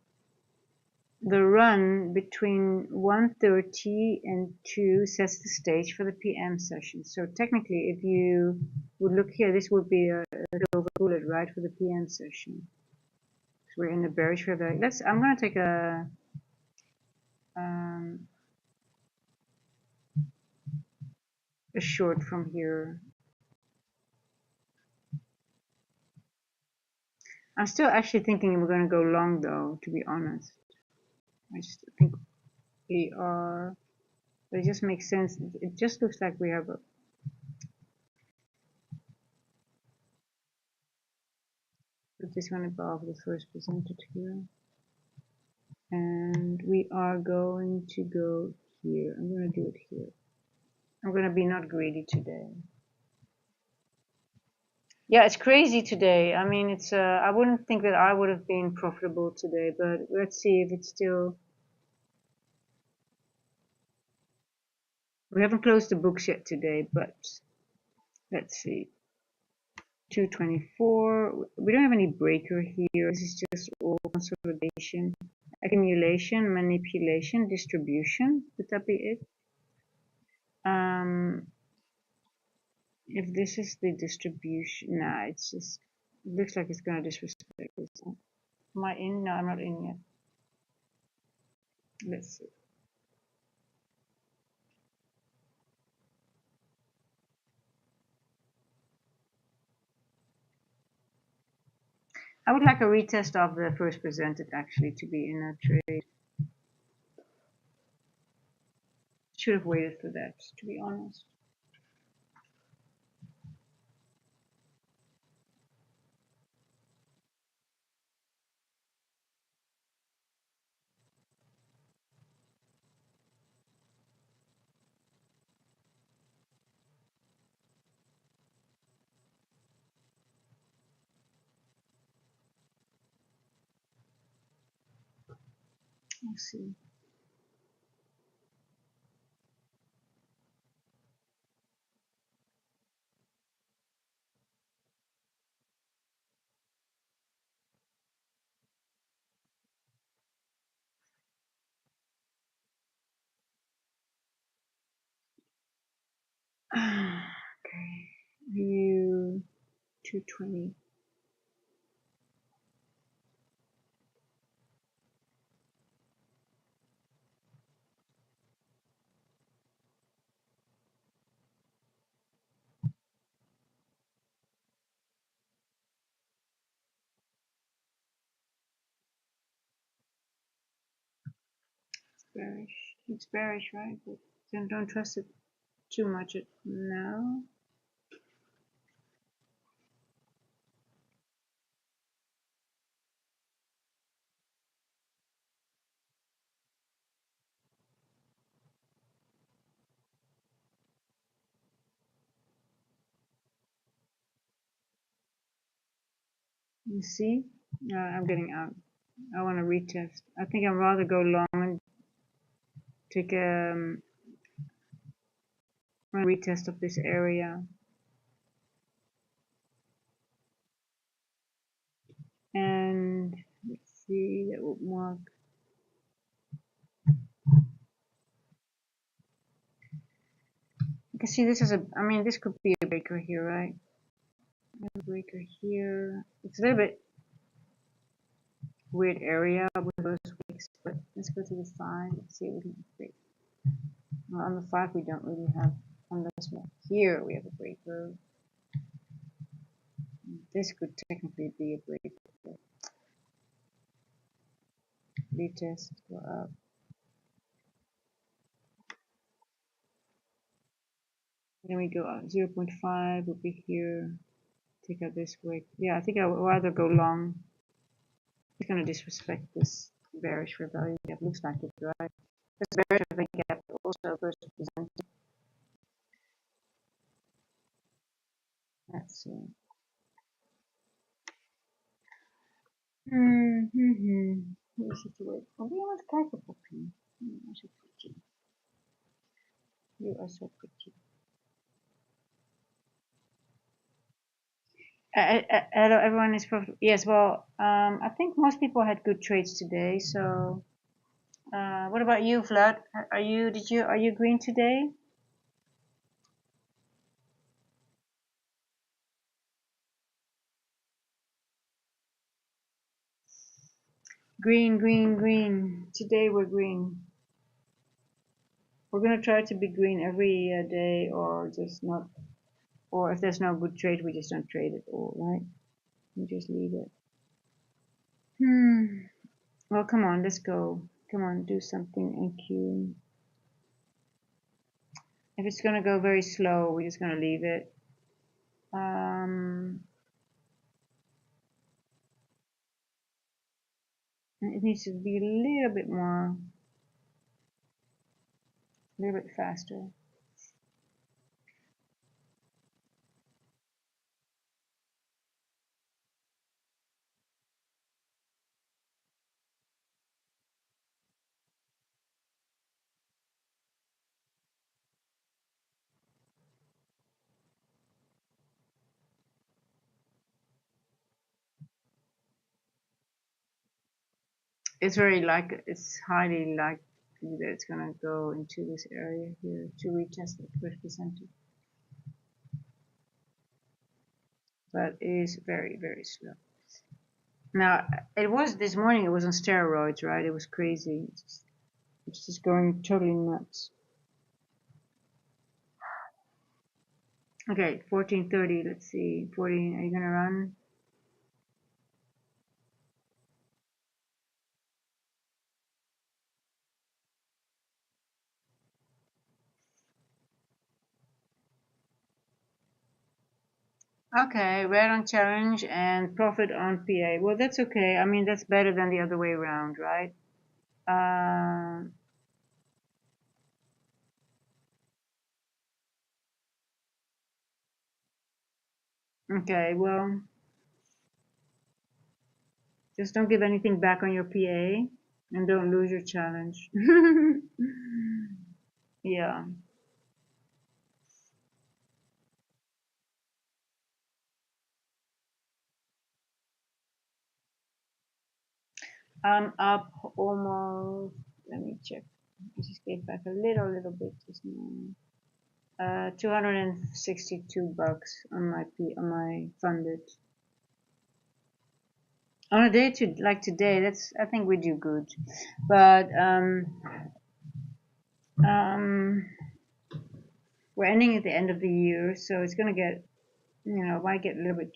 the run between 1:30 and 2 sets the stage for the PM session. So technically, if you would look here, this would be a silver bullet, right, for the PM session. So we're in the bearish river. I'm going to take a short from here. I'm still actually thinking we're going to go long, though, to be honest. I just think we are, but it just makes sense. It just looks like we have a, put this one above the first presented here. And we are going to go here. I'm going to do it here. I'm going to be not greedy today. Yeah, it's crazy today. I mean, it's I wouldn't think that I would have been profitable today, but let's see if it's still. We haven't closed the books yet today, but let's see. 224. We don't have any breaker here. This is just all consolidation, accumulation, manipulation, distribution. Would that be it? If this is the distribution, nah, it's just, it looks like it's gonna disrespect this. Am I in? No, I'm not in yet. Let's see. I would like a retest of the first presented actually to be in a trade. Should have waited for that, to be honest. Let's see. Okay. View 220. It's bearish. It's bearish, right? But then don't trust it too much now. You see? I'm getting out. I want to retest. I think I'd rather go long and take a retest of this area. And let's see, that would mark. You can see this is I mean, this could be a breaker here, right? A breaker here. It's a little bit weird area with those wicks, but let's go to the 5. Let's see if we can break. Well, on the 5, we don't really have, unless here we have a breaker. This could technically be a breaker. Retest, go up. Then we go up. 0.5 will be here. Take out this wick. Yeah, I think I would rather go long. It's gonna disrespect this bearish rebellion gap. Looks like it, right? This bearish rebellion gap also first presented. Let's see. Hoe is het weer? Oh, we gaan kijken, Poppy. You are so pretty. You are so pretty. Hello, everyone is yes. Well, I think most people had good trades today, so What about you, Vlad? Are you green today? Green, green, green. Today we're green. We're gonna try to be green every day, or just not. Or if there's no good trade, we just don't trade at all, right? We just leave it. Hmm. Well, come on, let's go. Come on, do something, NQ. If it's gonna go very slow, we're just gonna leave it. It needs to be a little bit more, a little bit faster. It's it's highly likely that it's gonna go into this area here to retest the 50%, but it is very, very slow. Now, it was this morning. It was on steroids, right? It was crazy. It's just going totally nuts. Okay, 14:30. Let's see. 14. Are you gonna run? Okay, red on challenge and profit on PA. Well, that's okay. I mean, that's better than the other way around, right? Uh, okay, well, just don't give anything back on your PA and don't lose your challenge. Yeah. I'm up almost, let me check. I just gave back a little bit just now. 262 bucks on my funded. On a day to like today, I think we do good, but um, we're ending at the end of the year, so it's gonna get, might get a little bit,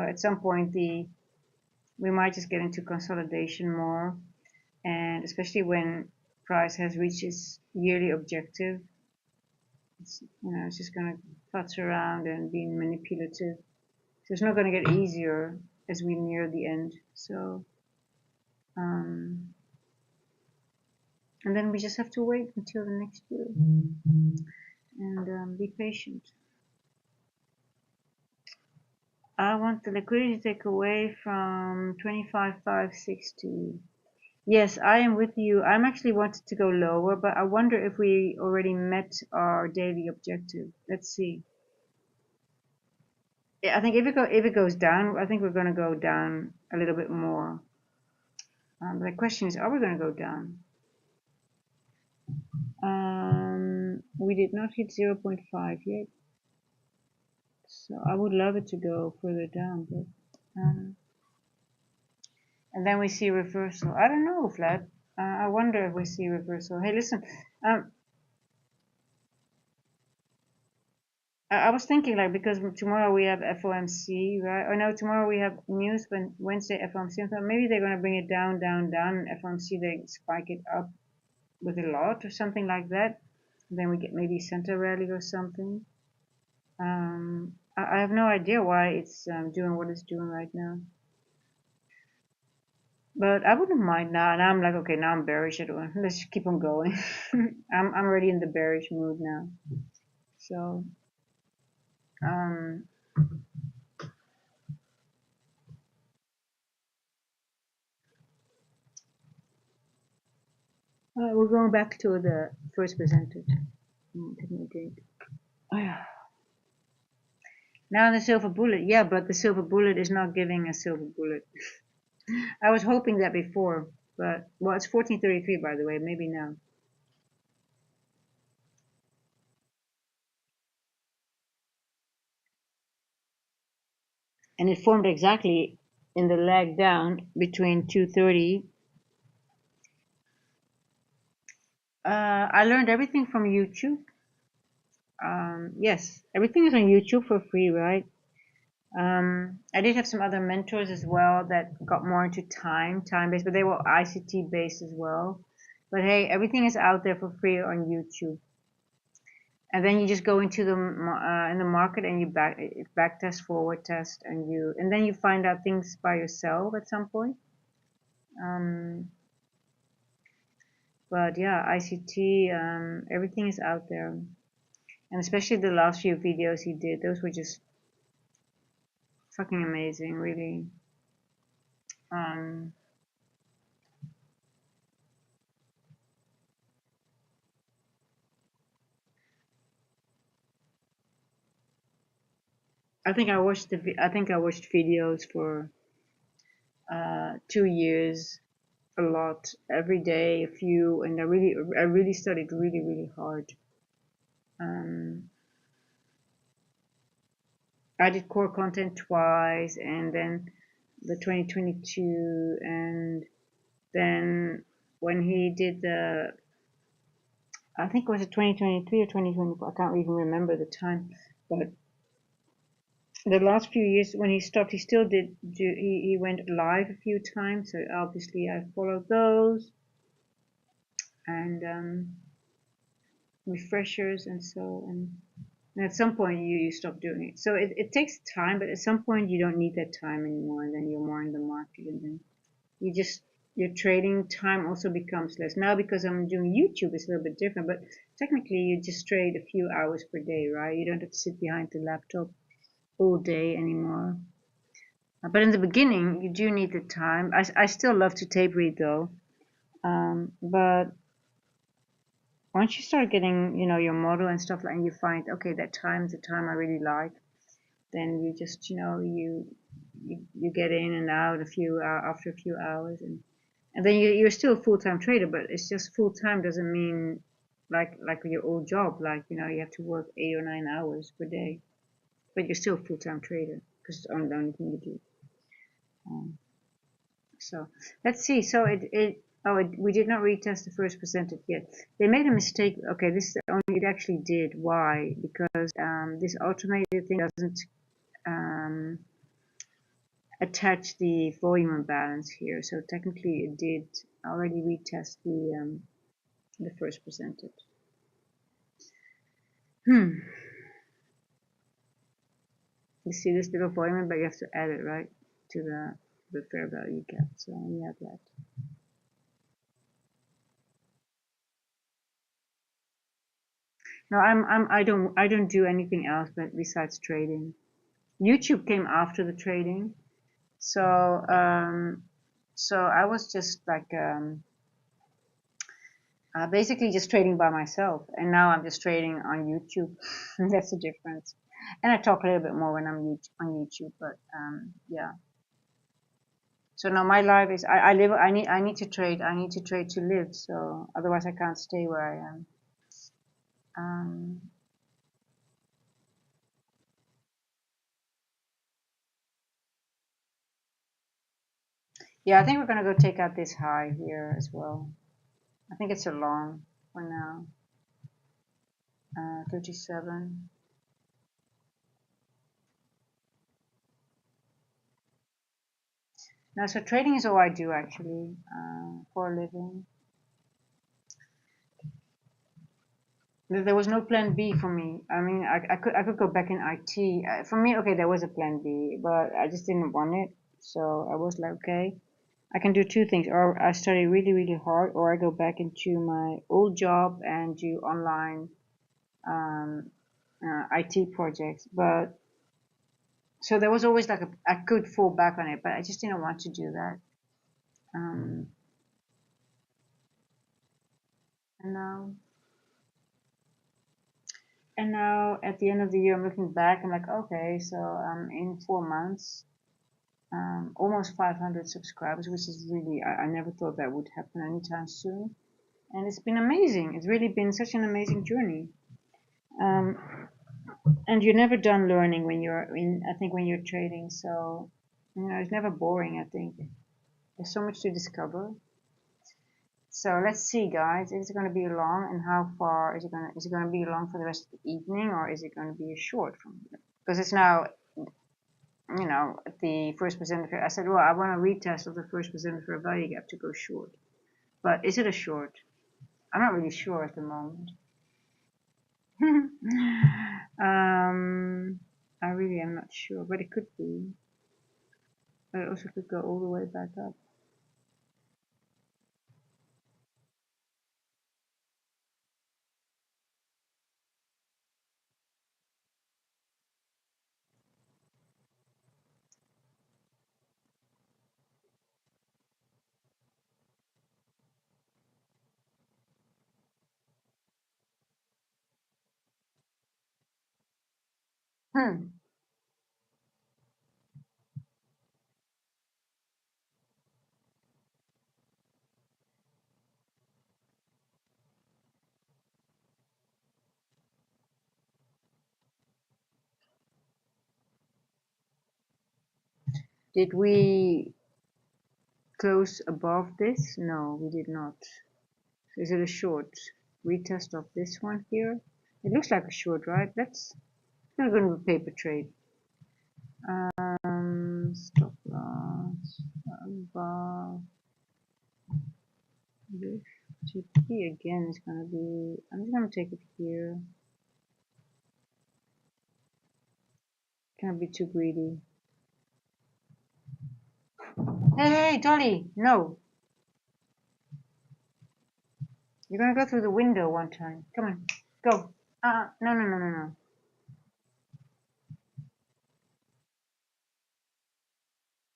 at some point we might just get into consolidation more, and especially when price has reached its yearly objective, it's just gonna futz around and be manipulative. So it's not gonna get easier as we near the end. So, um, and then we just have to wait until the next year and be patient. I want the liquidity takeaway from 25,560. Yes, I am with you. I'm actually wanted to go lower, but I wonder if we already met our daily objective. Let's see. Yeah, I think if it goes down, I think we're going to go down a little bit more. The question is, are we going to go down? We did not hit 0.5 yet, so I would love it to go further down, but and then we see reversal. I don't know, Vlad. I wonder if we see reversal. Hey, listen, um, I was thinking like because tomorrow we have FOMC, right? Or no, tomorrow we have news, when Wednesday FOMC. So maybe they're gonna bring it down, down, down, and FOMC they spike it up with a lot or something like that. Then we get maybe center rally or something. I have no idea why it's doing what it's doing right now. But I wouldn't mind now. Now I'm like, okay, now I'm bearish. Let's keep on going. I'm already in the bearish mood now. So um, we're going back to the first presented. Take me a drink. Oh, yeah. Now the silver bullet. Yeah, but the silver bullet is not giving a silver bullet. I was hoping that before. But well, it's 1433 by the way, maybe now. And it formed exactly in the leg down between 230. I learned everything from YouTube. Yes, everything is on YouTube for free, right? I did have some other mentors as well that got more into time based, but they were ICT based as well. But hey, everything is out there for free on YouTube. And then you just go into the in the market and you back test, forward test, and then you find out things by yourself at some point. Um, but yeah, ICT, everything is out there, and especially the last few videos he did, those were just fucking amazing, really. Um, I think I watched videos for 2 years, a lot, every day, a few, and I really studied really hard. Um, I did core content twice, and then the 2022, and then when he did I think it was it 2023 or 2024, I can't even remember the time, but the last few years when he stopped, he still he went live a few times, so obviously I followed those, and refreshers and so, and at some point you stop doing it. So it takes time, but at some point you don't need that time anymore, and then you're more in the market, and then you just your trading time also becomes less. Now because I'm doing YouTube, it's a little bit different, but technically you just trade a few hours per day, right? You don't have to sit behind the laptop all day anymore. But in the beginning, you do need the time. I still love to tape read though. But once you start getting, your model and stuff like, and you find, okay, that time's the time I really like, then you just, you get in and out after a few hours, and then you're still a full-time trader, but it's just full-time doesn't mean like your old job, like, you have to work 8 or 9 hours per day, but you're still a full-time trader because it's the only thing you do. Um, So let's see. So we did not retest the first percentage yet. They made a mistake. Okay, this is the only, it actually did. Why? Because this automated thing doesn't um, attach the volume imbalance here. So technically it did already retest the first percentage. You see this little volume, but you have to add it, right, to the fair value gap. So we have that. No, I don't do anything else but besides trading. YouTube came after the trading, so so I was just like basically just trading by myself, and now I'm just trading on YouTube. That's the difference. And I talk a little bit more when I'm on YouTube, but yeah. So now my life is I live I need to trade to live. So otherwise I can't stay where I am. Um, yeah, I think we're gonna go take out this high here as well. I think it's a long for now. 37. Now, so trading is all I do actually for a living. There was no plan B for me. I mean, I could go back in IT. For me, okay, there was a plan B, but I just didn't want it. So I was like, okay, I can do two things: or I study really hard, or I go back into my old job and do online um, IT projects. But so there was always like I could fall back on it, but I just didn't want to do that. Um, and now And now at the end of the year, I'm looking back. I'm like, okay, so in 4 months, almost 500 subscribers, which is really, I never thought that would happen anytime soon. And it's been amazing. It's really been such an amazing journey. And you're never done learning when I think when you're trading. So, it's never boring, I think. There's so much to discover. So let's see, guys. Is it going to be long, and how far is it going to be long for the rest of the evening, or is it going to be a short from here? Because it's now, at the first percent fair. I said, well, I want a retest of the first percent fair value gap to go short. But is it a short? I'm not really sure at the moment. I really am not sure, but it could be. But it also could go all the way back up. Hmm. Did we close above this? No, we did not. Is it a short? Retest of this one here? It looks like a short, right? That's not going to be a paper trade. Stop loss above this GP again is going to be. I'm just going to take it here. Can't be too greedy. Hey, Dolly, no. You're going to go through the window one time. Come on, go. No, no, no, no, no.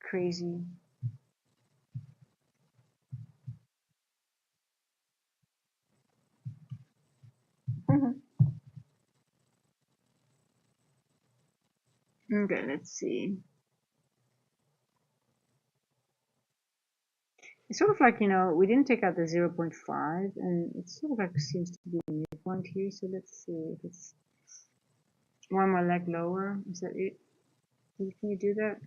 Crazy. Okay, let's see. It's sort of like, we didn't take out the 0.5, and it sort of like seems to be a midpoint here. So let's see if it's one more leg lower. Is that it? Can you do that?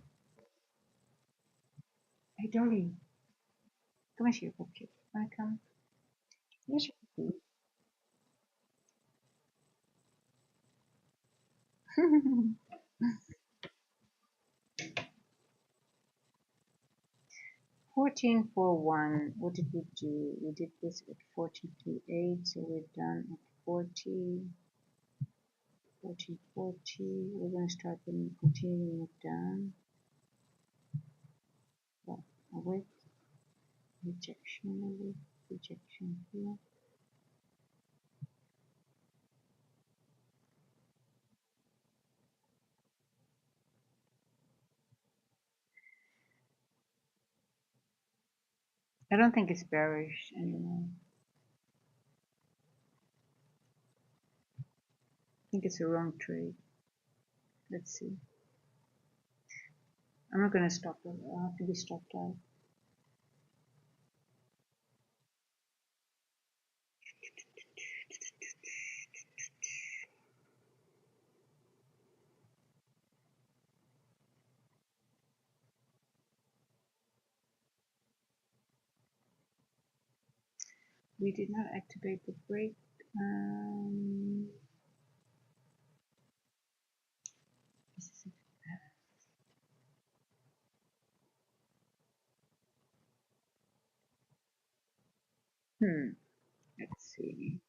Hey, Dolly, come here, cupcake. Wanna come? Yes, you can. 1441. What did we do? We did this at 1438, so we're done at 40. 1440. We're going to start continuing it down. Well, with rejection here. I don't think it's bearish anymore. I think it's a wrong trade. Let's see. I'm not going to stop it. I'll have to be stopped out. We did not activate the break. Let's see.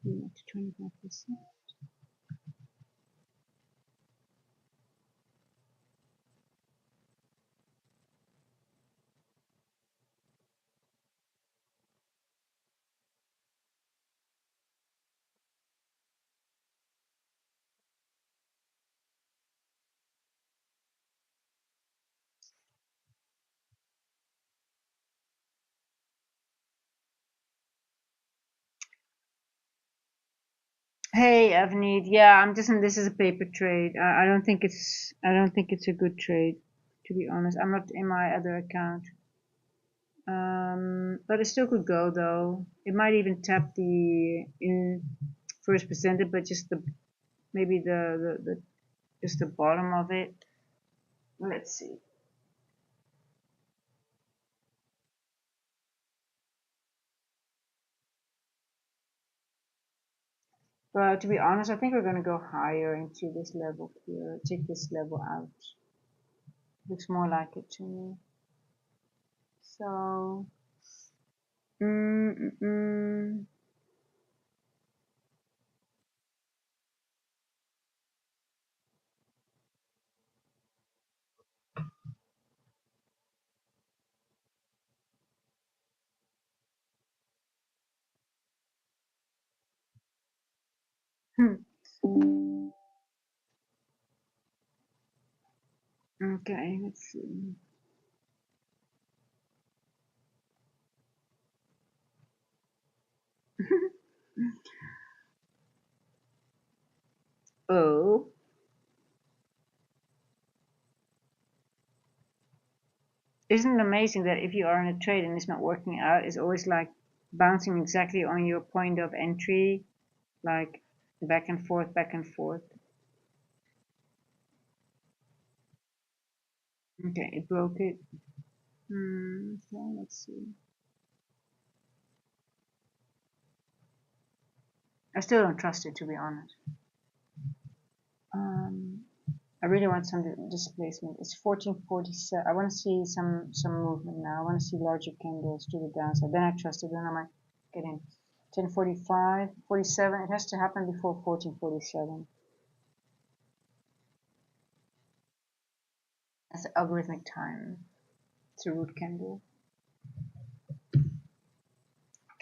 We went to 25%. Hey, Avneet. Yeah, I'm just. This is a paper trade. I don't think it's a good trade. To be honest, I'm not in my other account. But it still could go though. It might even tap the in first presented, but just the maybe the just the bottom of it. Let's see. But to be honest, I think we're gonna go higher into this level here. Take this level out. Looks more like it to me. So, mm, mm, mm. Hmm. Okay, let's see. Oh, isn't it amazing that if you are in a trade and it's not working out, it's always like bouncing exactly on your point of entry, like back and forth, back and forth. Okay, it broke it. So let's see. I still don't trust it, to be honest. Um, I really want some displacement. It's 1447. I want to see some movement now. I want to see larger candles to the downside. Then I trust it. Then I might get in. 1045, 47. It has to happen before 1447. That's the algorithmic time. It's a root candle.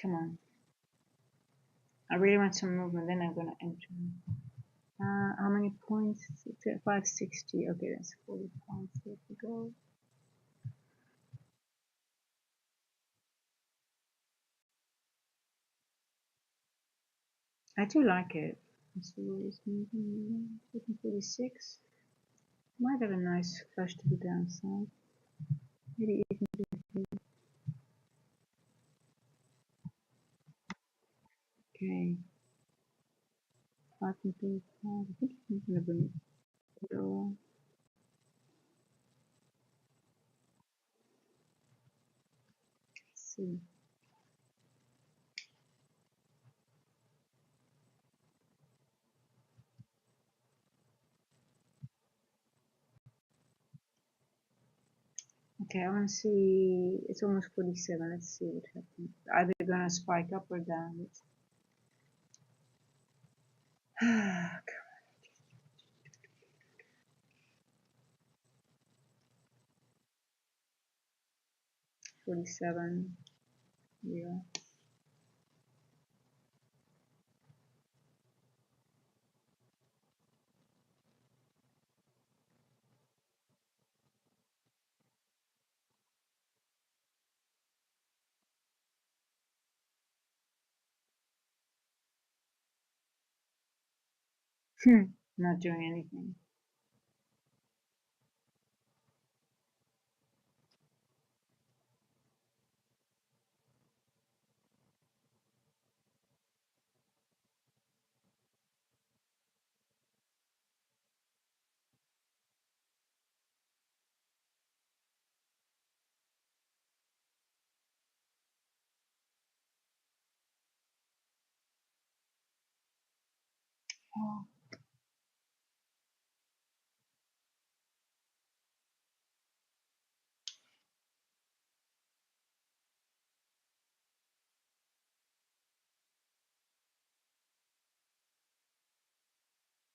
Come on. I really want some movement. Then I'm gonna enter. How many points? 560. Okay, that's 40 points. There we go. I do like it. Let's see what is 46. Might have a nice flush to the downside. Maybe even okay. 5.35. I think I'm gonna bring it lower. Let's see. Okay, I want to see. It's almost 47. Let's see what happens. Either gonna spike up or down. 47. Yeah. Not doing anything. Oh,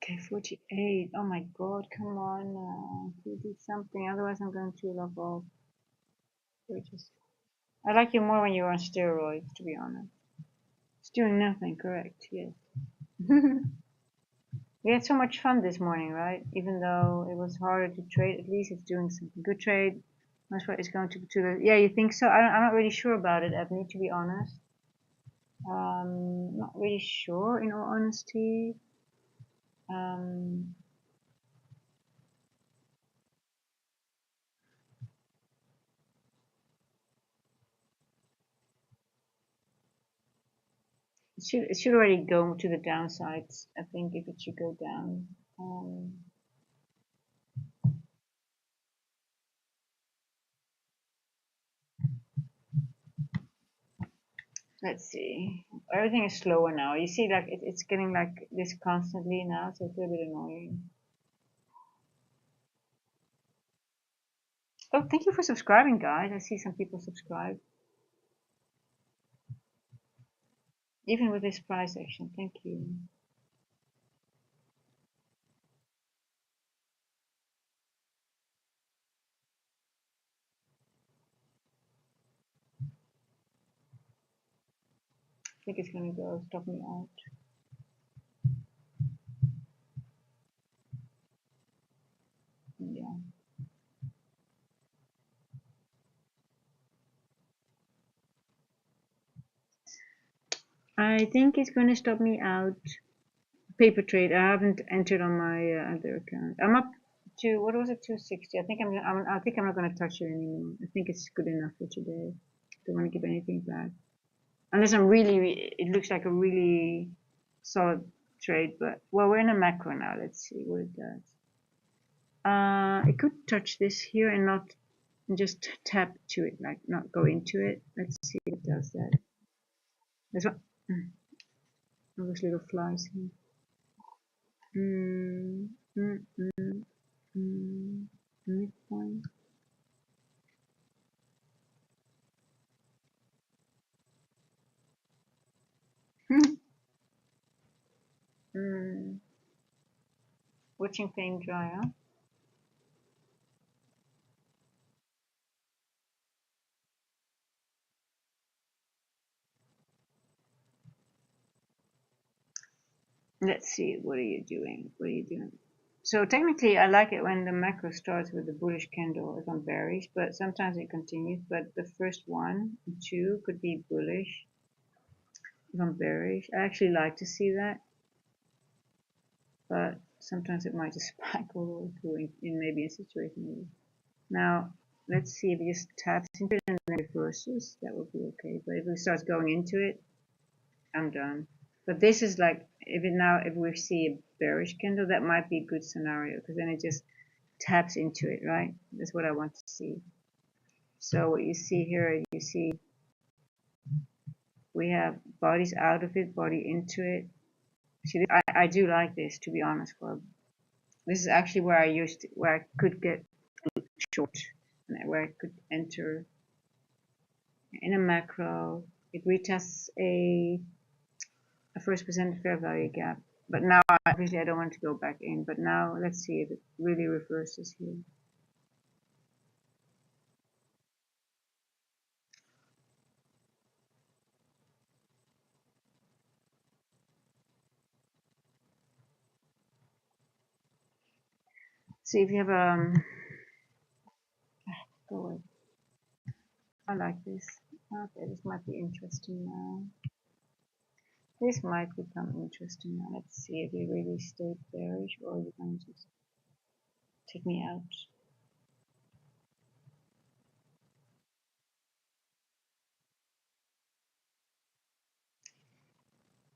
okay, 48. Oh my god, come on now. You do something, otherwise I'm going to love off. Just, I like you more when you're on steroids, to be honest. It's doing nothing, correct, yes. We had so much fun this morning, right? Even though it was harder to trade, at least it's doing something. Good trade. That's what it's going to the. Yeah, you think so? I'm not really sure about it, Ebony, to be honest. Not really sure, in all honesty. Um, it should already go to the downsides. I think if it should go down. Let's see. Everything is slower now. You see, like it's getting like this constantly now, so it's a little bit annoying. Oh, thank you for subscribing, guys. I see some people subscribe. Even with this price action, thank you. I think it's gonna go stop me out. Yeah. I think it's gonna stop me out. Paper trade. I haven't entered on my other account. I'm up to what was it? 260. I think I think I'm not gonna touch it anymore. I think it's good enough for today. Don't want to give anything back. Unless I'm really, it looks like a really solid trade, but well, we're in a macro now. Let's see what it does. It could touch this here and not and just tap to it, like not go into it. Let's see if it does that. There's one. All those little flies here. Midpoint. Watching paint dry, huh? Let's see, what are you doing? What are you doing? So technically, I like it when the macro starts with the bullish candle if I'm bearish, but sometimes it continues. But the first one, two could be bullish if I'm bearish. I actually like to see that, but sometimes it might just spike all the way through in maybe a situation. Now, let's see if it just taps into it and then reverses. That would be okay. But if it starts going into it, I'm done. But this is like, if we see a bearish candle, that might be a good scenario because then it just taps into it, right? That's what I want to see. So what you see here, you see we have bodies out of it, body into it. See, I do like this, to be honest. This is actually where I could get short, where I could enter in a macro. It retests a first percent fair value gap. But now, obviously, I don't want to go back in. But now, let's see if it really reverses here. See if you have go away. I like this. Okay, this might be interesting now. This might become interesting now. Let's see if you really stay bearish or you're going to just take me out.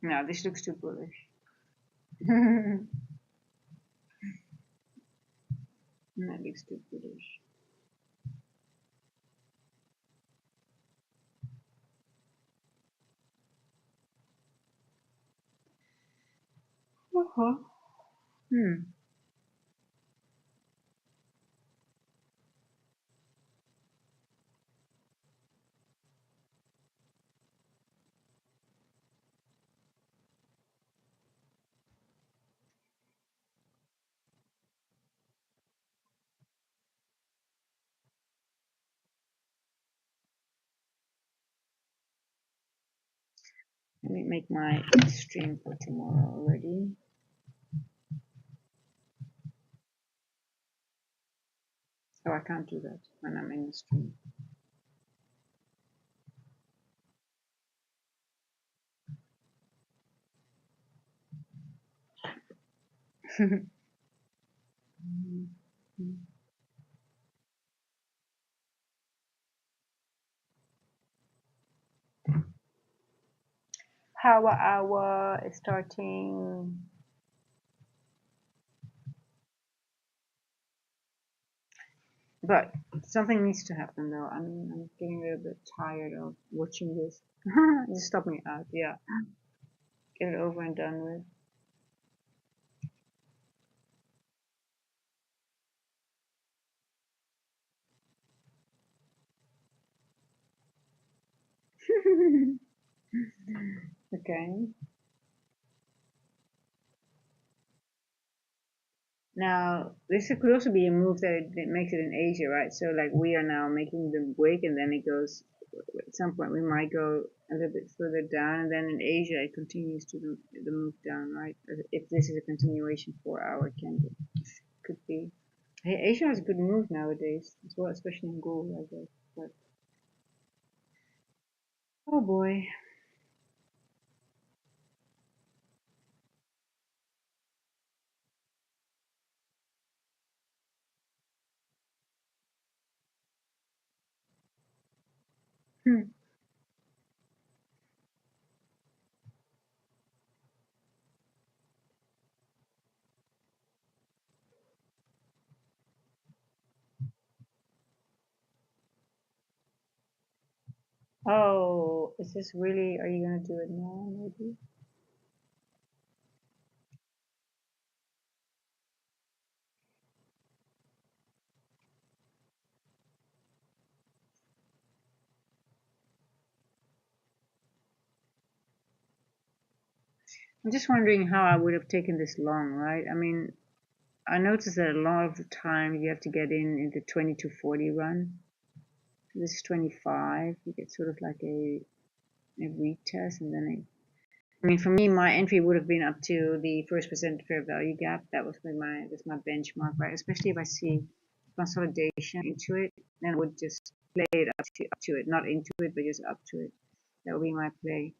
No, this looks too bullish. That looks too bullish. Uh-huh. Let me make my stream for tomorrow already. Oh, I can't do that when I'm in the stream. Power hour is starting. But something needs to happen though. I'm getting a little bit tired of watching this. Just stop me out, yeah. Get it over and done with. Okay. Now, this could also be a move that it makes it in Asia, right? So, like, we are now making the wick, and then it goes, at some point, we might go a little bit further down, and then in Asia, it continues to the move down, right? If this is a continuation for our candle, could be. Hey, Asia has a good move nowadays, as well, especially in gold, I guess. But, oh boy. Hmm. Oh, is this really, are you gonna do it now, maybe? I'm just wondering how I would have taken this long, right? I mean, I noticed that a lot of the time you have to get in the 20 to 40 run. This is 25. You get sort of like a retest, and then I mean, for me, my entry would have been up to the first percent fair value gap. That's my benchmark, right? Especially if I see consolidation into it, then I would just play it up to it, not into it, but just up to it. That would be my play.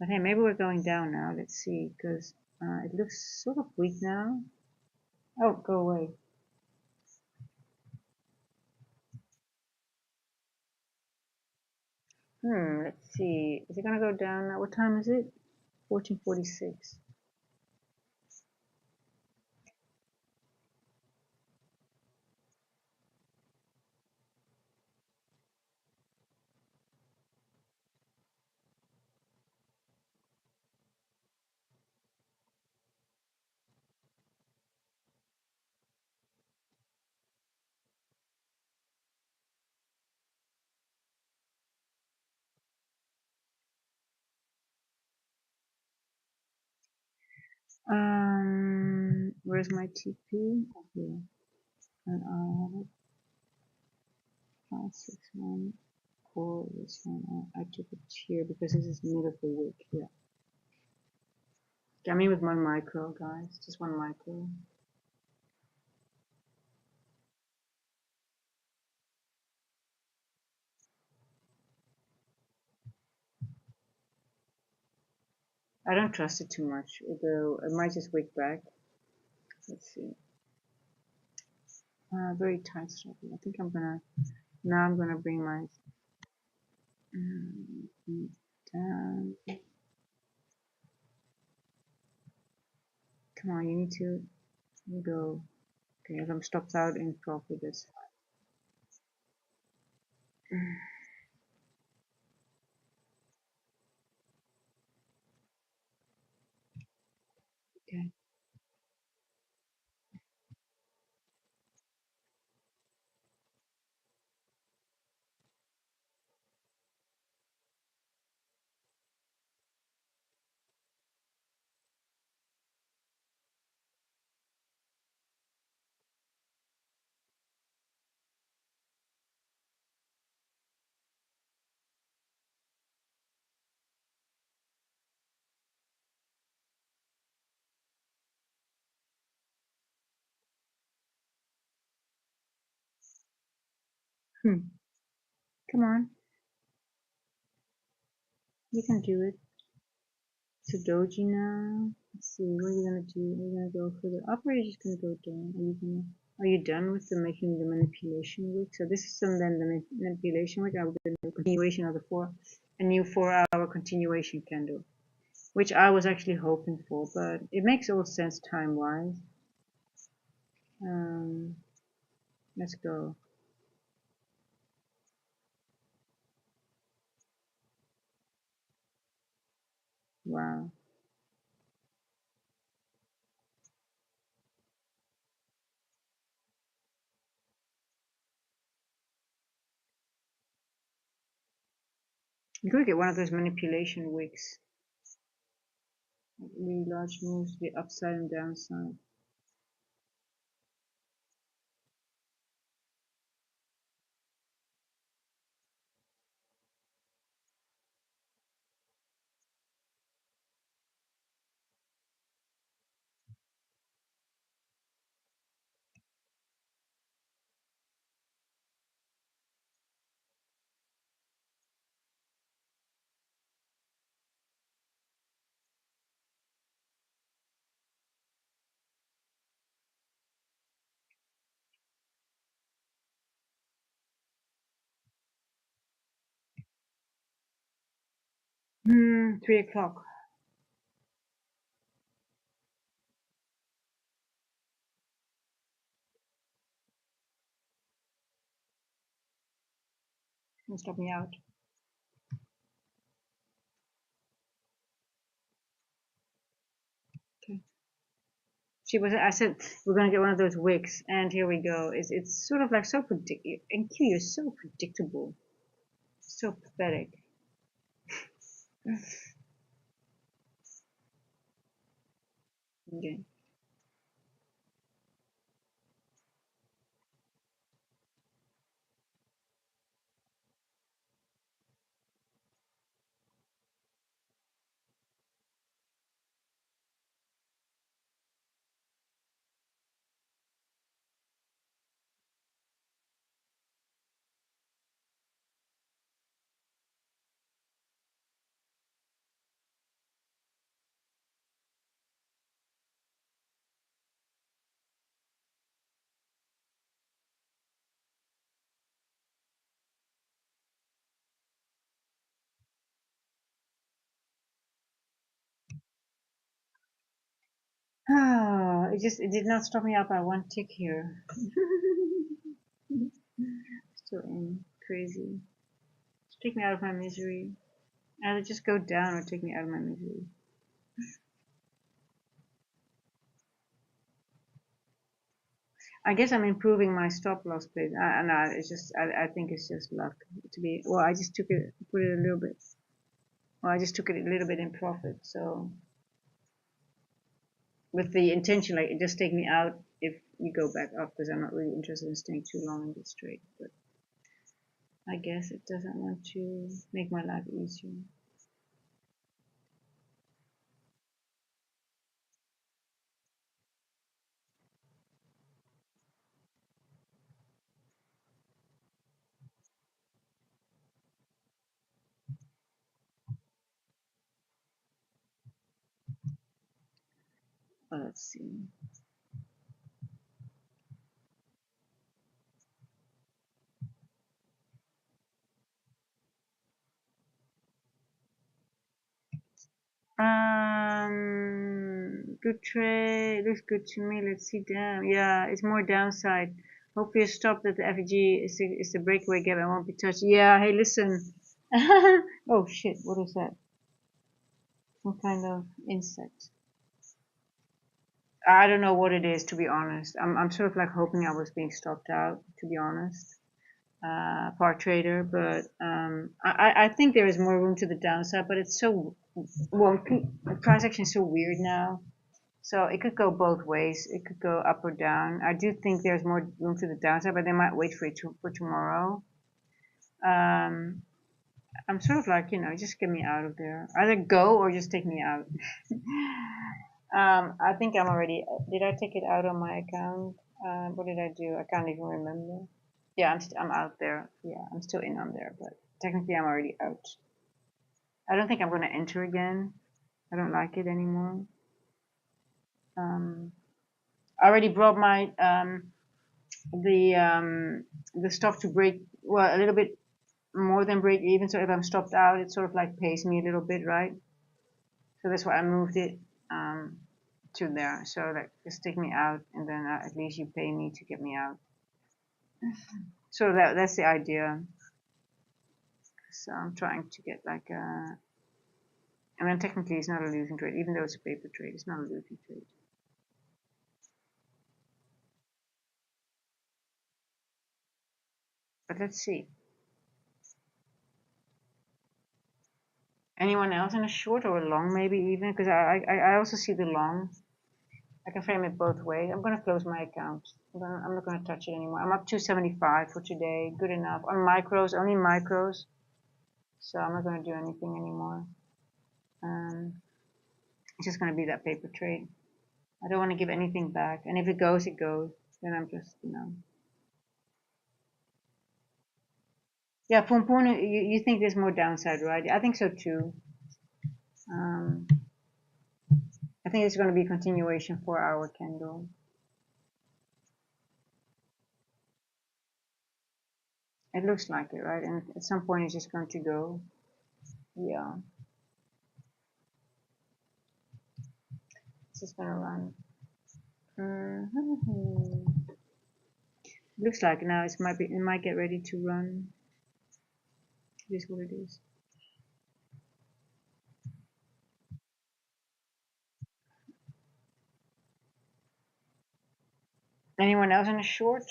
But hey, maybe we're going down now. Let's see, because it looks sort of weak now. Oh, go away. Let's see. Is it gonna go down now? What time is it? 14:46. Where's my TP? Oh, here. And I have it. 561 4. This one. I took it here because this is middle of the week. Yeah. I mean with one micro, guys. Just one micro. I don't trust it too much, although I might just wake back. Let's see. Very tight stop. I think I'm gonna bring my down. Come on, you need to go. Okay, if I'm stopped out in profit, that's fine. Okay. Come on, you can do it. So doji now. Let's see, what are you gonna do? Are you gonna go further up or are you just gonna go down? Are you done with the making the manipulation wick? So this is some then the manipulation wick. I will do a continuation of a new 4-hour continuation candle. which I was actually hoping for, but it makes all sense time-wise. Let's go. Wow. You could get one of those manipulation wicks. Really large moves to the upside and downside. Hmm, 3 o'clock. Don't stop me out. Okay. I said we're gonna get one of those wicks, and here we go. It's sort of like so predictable. And Q, you're so predictable, so pathetic. Okay. Ah, it did not stop me out by one tick here. Still in crazy. Just take me out of my misery. Either just go down or take me out of my misery. I guess I'm improving my stop loss bid. No, it's just I think it's just luck to be. Well, I just took it, put it a little bit. Well, I just took it a little bit in profit. So with the intention, like, just take me out if you go back up, because I'm not really interested in staying too long in this trade. But I guess it doesn't want to make my life easier. Let's see. Good trade. Looks good to me. Let's see. Damn. Yeah, it's more downside. Hope you stopped at the FG. It's a breakaway gap. I won't be touched. Yeah. Hey, listen. Oh shit. What is that? Some kind of insect. I don't know what it is, to be honest. I'm sort of like hoping I was being stopped out, to be honest. Part trader, but I think there is more room to the downside, but it's so wonky. The price action is so weird now. So it could go both ways. It could go up or down. I do think there's more room to the downside, but they might wait for it for tomorrow. Um, I'm sort of like, just get me out of there. Either go or just take me out. I think I'm already. Did I take it out on my account? What did I do? I can't even remember. Yeah, I'm out there. Yeah, I'm still in on there, but technically I'm already out. I don't think I'm gonna enter again. I don't like it anymore. Um, I already brought my the stop to break, well, a little bit more than break even. So if I'm stopped out, it sort of like pays me a little bit, right? So that's why I moved it to there. So like just take me out, and then at least you pay me to get me out. So that's the idea. So I'm trying to get like a. I mean, technically it's not a losing trade, even though it's a paper trade. It's not a losing trade. But let's see. Anyone else in a short or a long, maybe even? Because I also see the long. I can frame it both ways. I'm going to close my account. I'm not going to touch it anymore. I'm up 275 for today. Good enough. On micros, only micros. So I'm not going to do anything anymore. It's just going to be that paper trade. I don't want to give anything back. And if it goes, it goes. Then I'm just, Yeah, Pompon, you think there's more downside, right? I think so too. Um, I think it's going to be a continuation 4-hour candle. It looks like it, right? And at some point it's just going to go. Yeah. It's just going to run. Looks like now it might get ready to run. It is what it is. Anyone else in a short?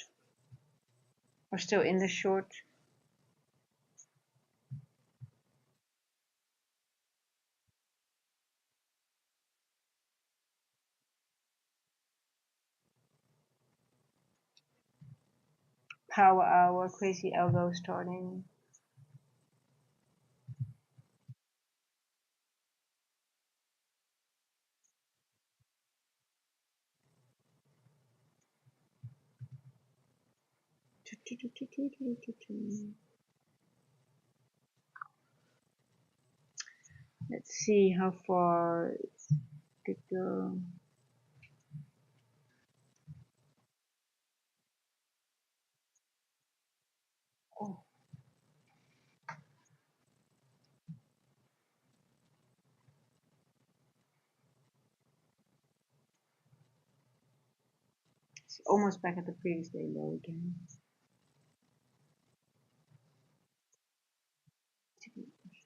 Or still in the short? Power hour, crazy elbow starting. Let's see how far it could go. Oh. It's almost back at the previous day low again.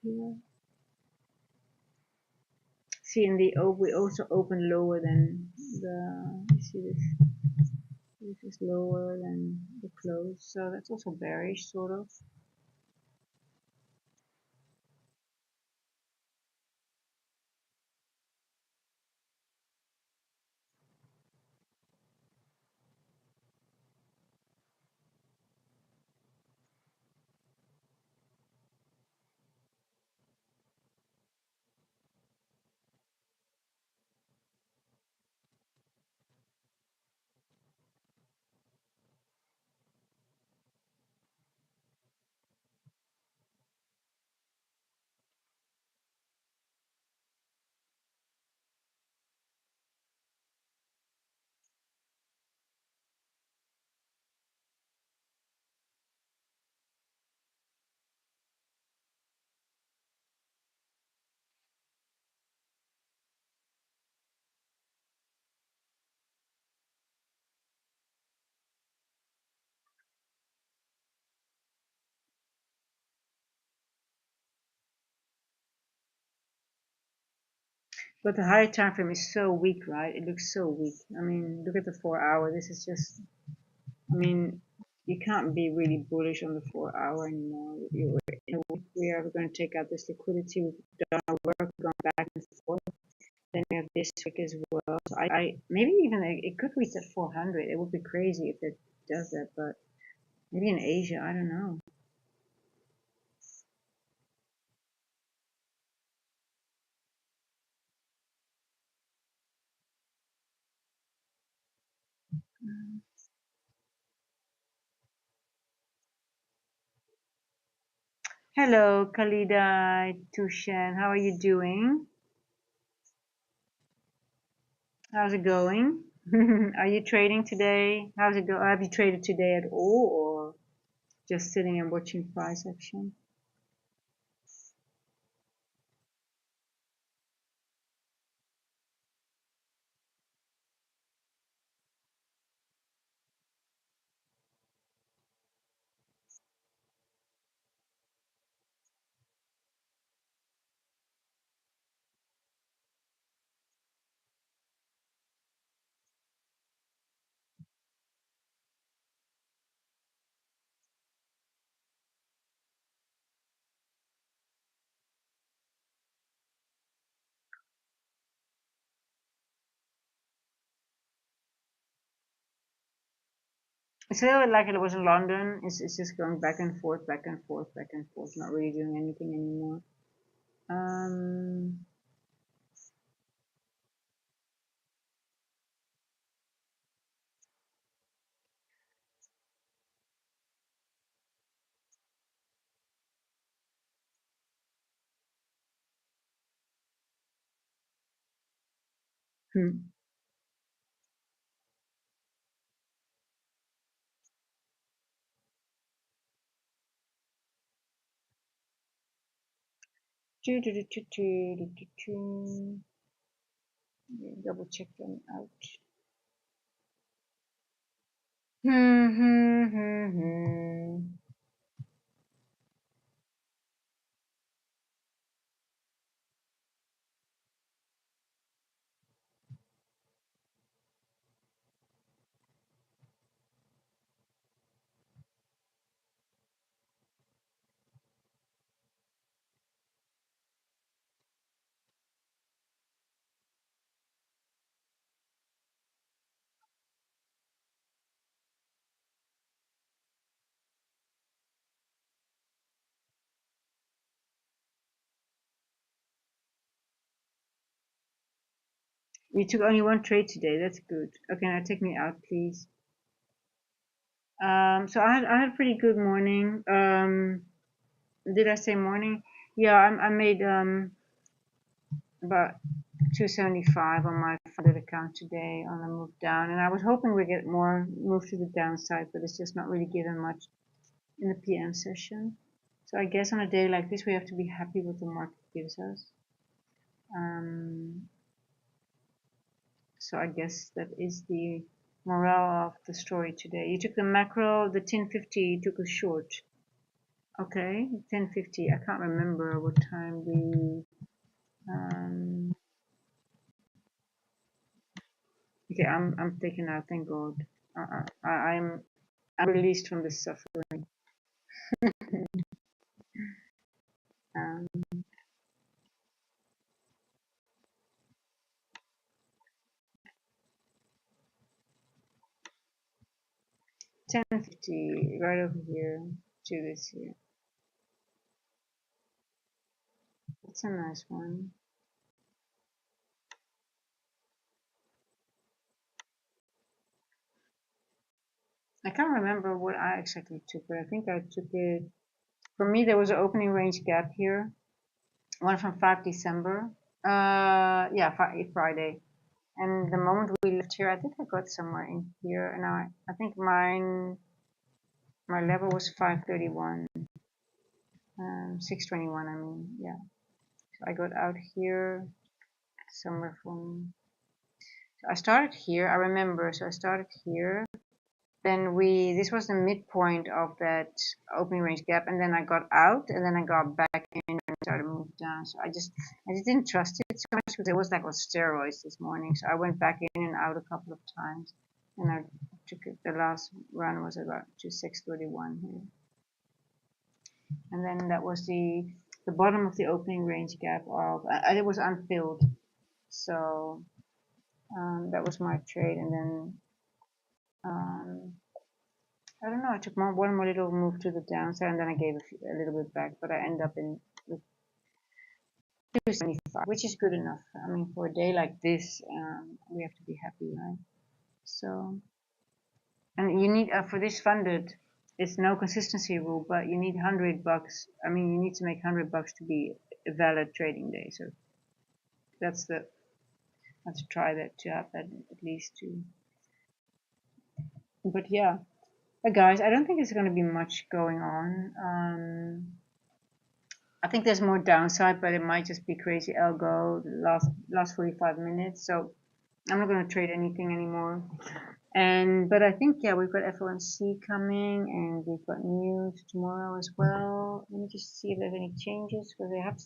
Here. See, in the we also open lower than you see this is lower than the close, so that's also bearish, sort of. But the higher time frame is so weak, right? It looks so weak. I mean, look at the 4-hour. This is just, I mean, you can't be really bullish on the 4-hour anymore. We are going to take out this liquidity. We've done our work, gone back and forth. Then we have this week as well. So I maybe even it could reach at 400. It would be crazy if it does that, but maybe in Asia, I don't know. Hello, Khalida, Tushan. How are you doing? How's it going? Are you trading today? How's it go? Have you traded today at all, or just sitting and watching price action? It's a little bit like it was in London. It's just going back and forth, back and forth, back and forth, not really doing anything anymore. Um, hmm. Double check them out. Hmm, hmm, hmm, hmm. You took only one trade today. That's good. Okay, now take me out, please. So I had a pretty good morning. Did I say morning? Yeah, I made about 275 on my funded account today on a move down, and I was hoping we get more move to the downside, but it's just not really given much in the PM session. So I guess on a day like this, we have to be happy with the market gives us. Um, so I guess that is the morale of the story today. You took the macro, the 1050, you took a short. Okay, 1050. I can't remember what time we. Um, okay, I'm taken out. Thank God. I'm released from this suffering. Um, 1050 right over here to this here. That's a nice one. I can't remember what I exactly took, but I think I took it. For me, there was an opening range gap here, one from 5 December. Yeah, Friday. And the moment we left here, I think I got somewhere in here, and I think my level was 531, 621. I mean, yeah. So I got out here somewhere from. I started here. I remember. So I started here. Then this was the midpoint of that opening range gap, and then I got out, and then I got back in and started to move down. So I just didn't trust it so much because it was like on steroids this morning. So I went back in and out a couple of times, and I took it. The last run was about to 631 here, and then that was the bottom of the opening range gap of it was unfilled. So that was my trade, and then. Um, I don't know. I took one more little move to the downside, and then I gave a little bit back, but I end up in with 275, which is good enough. I mean, for a day like this, we have to be happy, right? So, and you need for this funded, it's no consistency rule, but you need $100. I mean, you need to make $100 to be a valid trading day. So that's the let's try that to have that at least too. But yeah, guys, I don't think there's going to be much going on. I think there's more downside, but it might just be crazy algo last 45 minutes. So I'm not going to trade anything anymore. But I think yeah, we've got FOMC coming, and we've got news tomorrow as well. Let me just see if there's any changes because they have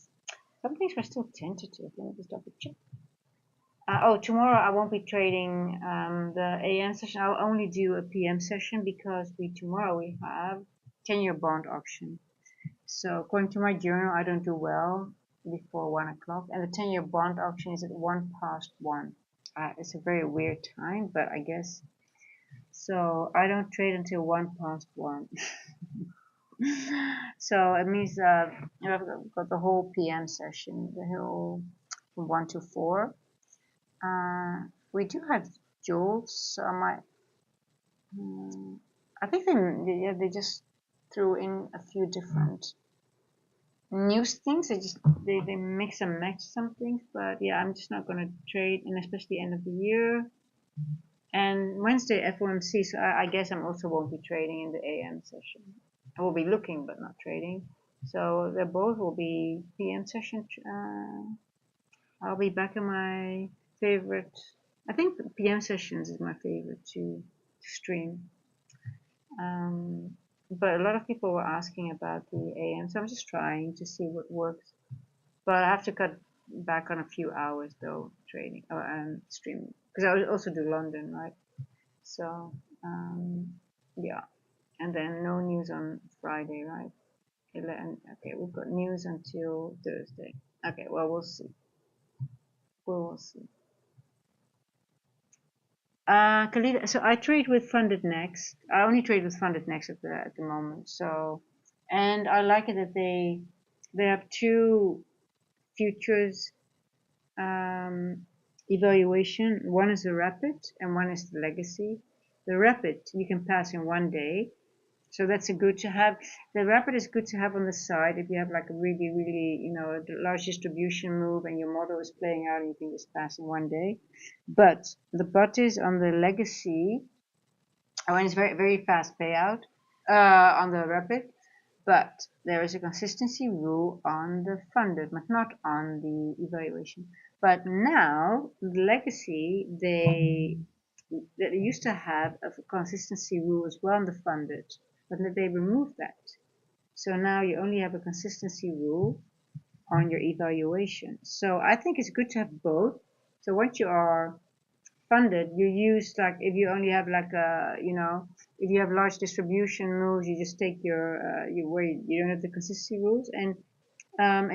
some things are still tentative. Let me just double check. Oh, tomorrow I won't be trading the AM session. I'll only do a PM session because tomorrow we have 10-year bond auction. So according to my journal, I don't do well before 1 o'clock, and the 10-year bond auction is at 1 past 1. It's a very weird time, but I guess So I don't trade until 1 past 1. So it means I've got the whole PM session, the whole from 1 to 4. We do have Jules, so I think they just threw in a few different news things. They mix and match some things, but yeah, I'm just not gonna trade, and especially end of the year. And Wednesday FOMC, so I guess I'm also won't be trading in the AM session. I will be looking but not trading. So they both will be PM session. I'll be back in my favorite. I think PM sessions is my favorite to stream. But a lot of people were asking about the AM, so I'm just trying to see what works. But I have to cut back on a few hours though trading and streaming because I also do London, right? So yeah, and then no news on Friday, right? Okay, we've got news until Thursday. Okay, well we'll see. We'll see. Khalid, so I trade with Funded Next. I only trade with Funded Next at the moment. So, and I like it that they have two futures evaluation. One is the rapid and one is the legacy. The rapid you can pass in 1 day, so that's a good to have. The rapid is good to have on the side if you have like a really large distribution move and your model is playing out and you can just pass in 1 day. But the but is on the legacy when it's very fast payout on the rapid, but there is a consistency rule on the funded, but not on the evaluation. But now the legacy they used to have a consistency rule as well on the funded, but they removed that. So now you only have a consistency rule on your evaluation. So I think it's good to have both. So once you are funded, you use like if you only have like a if you have large distribution moves, you just take your where you don't have the consistency rules, and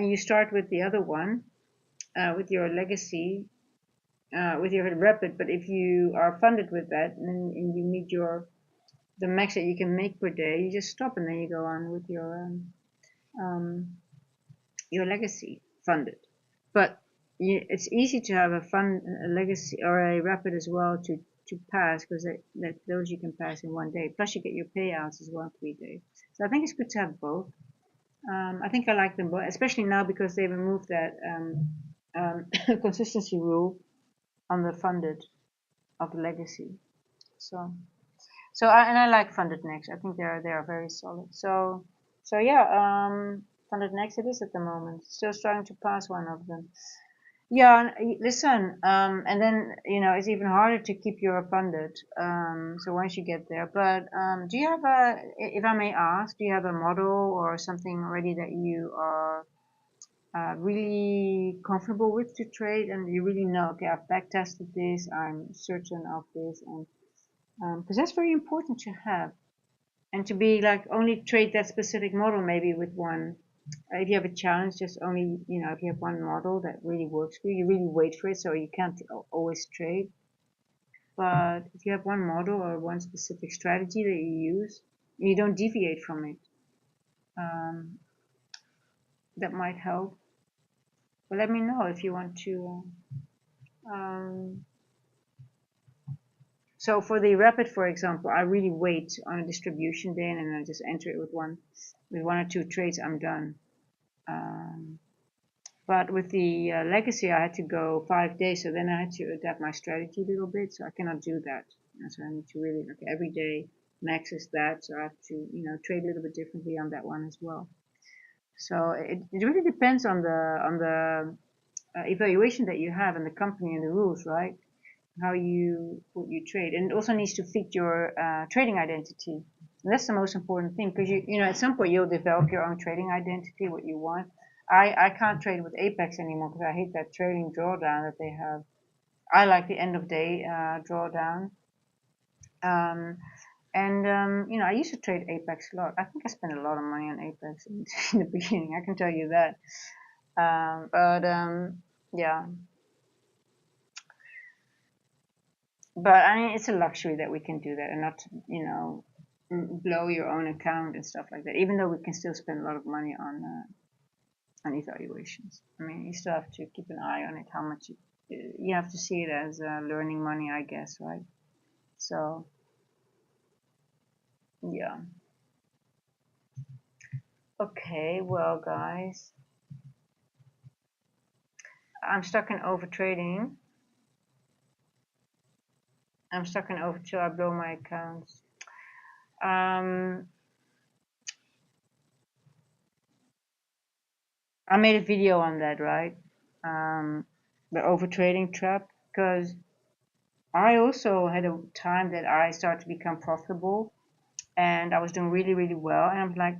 you start with the other one with your legacy with your rapid. But if you are funded with that and you meet the max that you can make per day, you just stop and then you go on with your legacy funded. But it's easy to have a legacy or a rapid as well to pass because those you can pass in 1 day. Plus you get your payouts as well 3 days. So I think it's good to have both. I think I like them both, especially now because they removed that consistency rule on the funded of the legacy. So I like Funded Next. I think they are very solid. So yeah, Funded Next it is at the moment. Still trying to pass one of them. Yeah, listen, and then it's even harder to keep your funded. So once you get there, but do you have if I may ask, do you have a model or something already that you are really comfortable with to trade, and you really know, okay, I've back tested this, I'm certain of this, and because that's very important to have, and to be like only trade that specific model maybe with one. If you have a challenge, just only if you have one model that really works for you, you really wait for it, so you can't always trade. But if you have one model or one specific strategy that you use, and you don't deviate from it, that might help. But let me know if you want to. So for the rapid, for example, I really wait on a distribution day and then I just enter it with one or two trades. I'm done. But with the legacy, I had to go 5 days, so then I had to adapt my strategy a little bit. So I cannot do that. And so I need to really every day max is that. So I have to trade a little bit differently on that one as well. So it really depends on the evaluation that you have and the company and the rules, right? What you trade, and it also needs to fit your trading identity. And that's the most important thing, because at some point you'll develop your own trading identity, what you want. I can't trade with Apex anymore because I hate that trailing drawdown that they have. I like the end of day drawdown. I used to trade Apex a lot. I think I spent a lot of money on Apex in the beginning. I can tell you that. Yeah. But I mean, it's a luxury that we can do that and not, blow your own account and stuff like that. Even though we can still spend a lot of money on evaluations. I mean, you still have to keep an eye on it. How much you have to see it as learning money, I guess, right? So yeah. Okay, well, guys, I'm stuck in over trading. I'm stuck in over till I blow my accounts. Um, I made a video on that, right? The over trading trap, because I also had a time that I started to become profitable, and I was doing really, really well, and I'm like,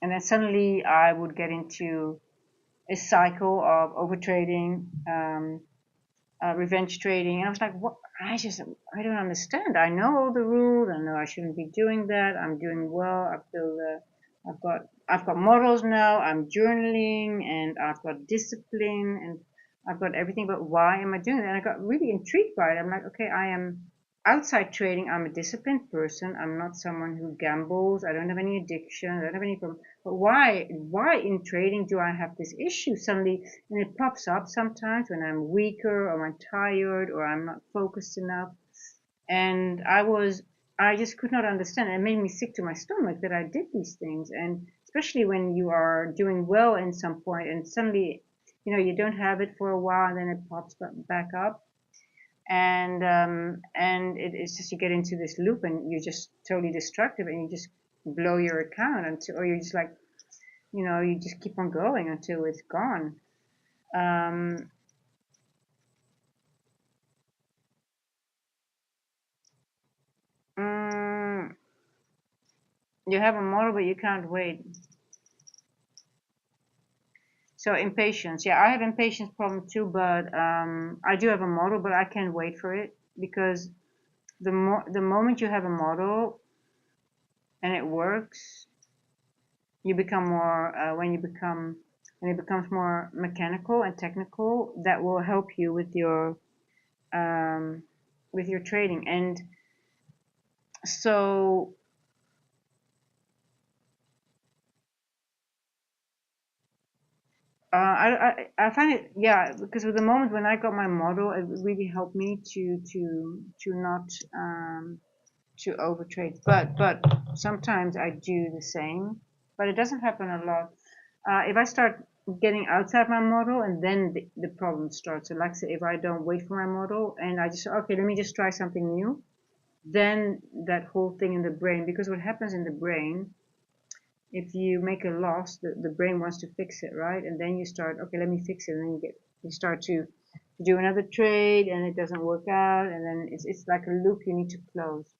and then suddenly I would get into a cycle of over trading, revenge trading, and I was like, what? I don't understand. I know all the rules. I know I shouldn't be doing that. I'm doing well. I feel I've got models now. I'm journaling, and I've got discipline, and I've got everything. But why am I doing that? And I got really intrigued by it. I'm like, okay, I am outside trading. I'm a disciplined person. I'm not someone who gambles. I don't have any addiction. I don't have any problem. But why in trading do I have this issue suddenly? And it pops up sometimes when I'm weaker or I'm tired or I'm not focused enough. And I just could not understand. It made me sick to my stomach that I did these things. And especially when you are doing well in some point and suddenly, you don't have it for a while and then it pops back up. And it's just you get into this loop and you're just totally destructive and you just blow your account until, or you're just like, you just keep on going until it's gone. Um, mm, you have a model, but you can't wait. So impatience, yeah, I have impatience problem too, but I do have a model, but I can't wait for it because the moment you have a model and it works, you become more when it becomes more mechanical and technical, that will help you um, with your trading. And so I find it, yeah, because with the moment when I got my model, it really helped me to not to overtrade. But sometimes I do the same, but it doesn't happen a lot. If I start getting outside my model and then the problem starts. So like say if I don't wait for my model and I just okay, let me just try something new, then that whole thing in the brain, because what happens in the brain, if you make a loss, the brain wants to fix it, right? And then you start, okay, let me fix it, and then you start to do another trade, and it doesn't work out, and then it's like a loop you need to close.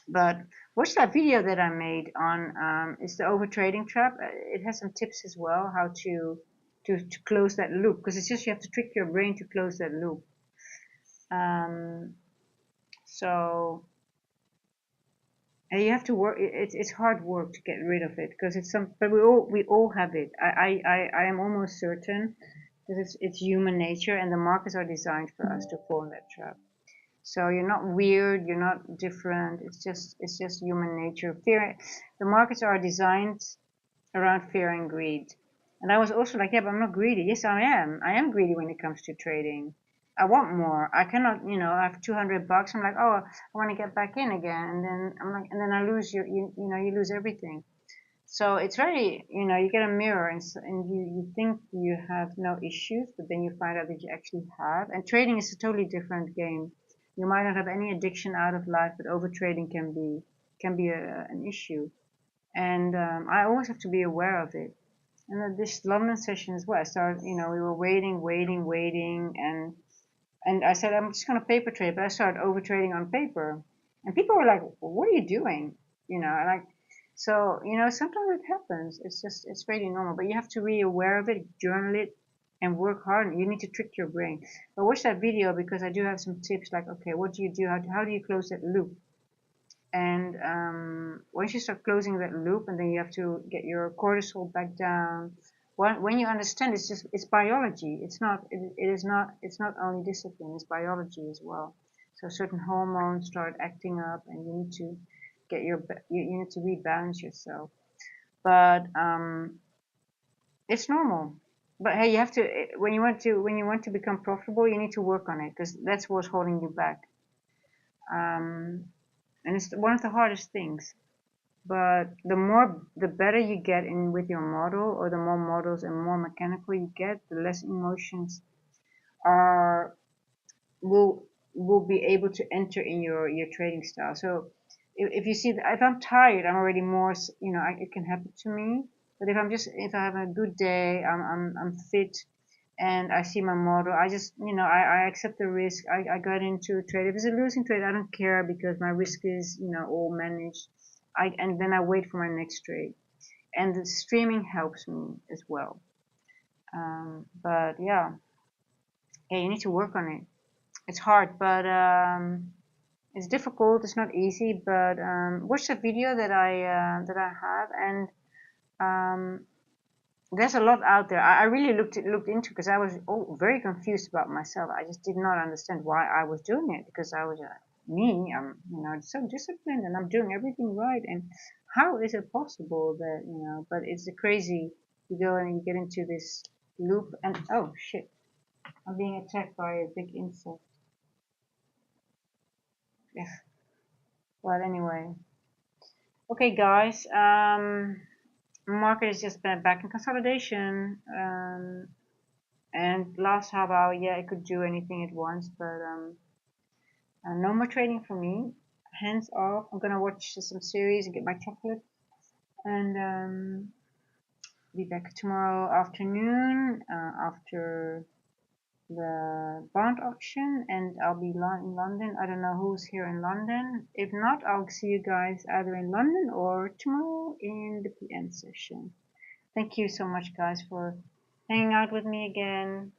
But watch that video that I made on it's the over trading trap. It has some tips as well how to close that loop, because it's just you have to trick your brain to close that loop. Um, so and you have to work. It's hard work to get rid of it because it's some. But we all have it. I am almost certain that it's human nature, and the markets are designed for us to fall in that trap. So you're not weird. You're not different. It's just human nature. Fear. The markets are designed around fear and greed. And I was also like, yeah, but I'm not greedy. Yes, I am. I am greedy when it comes to trading. I want more. I cannot, I have 200 bucks. I'm like, oh, I want to get back in again. And then I'm like, and then I lose you lose everything. So it's very, you get a mirror and you think you have no issues, but then you find out that you actually have. And trading is a totally different game. You might not have any addiction out of life, but over trading can be an issue. And I always have to be aware of it. And then this London session as well, I started, we were waiting, and I said, I'm just going to paper trade, but I started over trading on paper. And people were like, well, what are you doing? And so, sometimes it happens. It's really normal, but you have to be aware of it, journal it, and work hard. You need to trick your brain. But watch that video because I do have some tips like, okay, what do you do? How do you close that loop? And once you start closing that loop, and then you have to get your cortisol back down. When you understand, it's biology. It's not only discipline. It's biology as well. So certain hormones start acting up, and you need to get your you need to rebalance yourself. But it's normal. But hey, you have to when you want to become profitable, you need to work on it, because that's what's holding you back. And it's one of the hardest things. But the better you get in with your model, or the more models and more mechanical you get, the less emotions are will be able to enter in your trading style. So if you see that if I'm tired, I'm already more, it can happen to me. But if I have a good day, I'm fit, and I see my model, I just, I accept the risk. I got into a trade. If it's a losing trade, I don't care, because my risk is, all managed. And then I wait for my next trade. And the streaming helps me as well. But yeah, you need to work on it. It's hard, but it's difficult. It's not easy. But watch the video that I have, and um, there's a lot out there. I really looked into, because I was very confused about myself. I just did not understand why I was doing it, because I was me. I'm so disciplined, and I'm doing everything right. And how is it possible that But it's a crazy. You go and you get into this loop, and oh shit, I'm being attacked by a big insect. Yeah. But anyway, okay, guys. Market is just back in consolidation. And last half hour, yeah, I could do anything at once, but no more trading for me. Hands off. I'm gonna watch some series and get my chocolate, and be back tomorrow afternoon after the bond auction, and I'll be in London. I don't know who's here in London. If not, I'll see you guys either in London or tomorrow in the PM session. Thank you so much, guys, for hanging out with me again.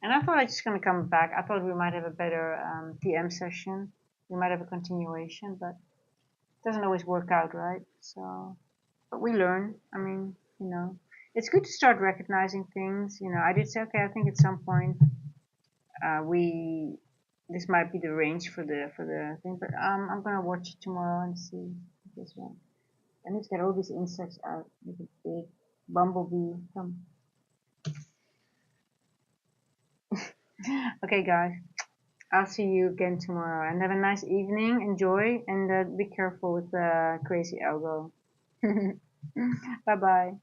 And I thought I was just gonna come back. I thought we might have a better PM session. We might have a continuation, but it doesn't always work out, right? So, but we learn. I mean, it's good to start recognizing things. I did say, okay, I think at some point we this might be the range for the thing, but I'm gonna watch it tomorrow and see this one. I need to get all these insects out. With a big bumblebee. Come. Okay, guys. I'll see you again tomorrow, and have a nice evening. Enjoy, and be careful with the crazy algo. Bye bye.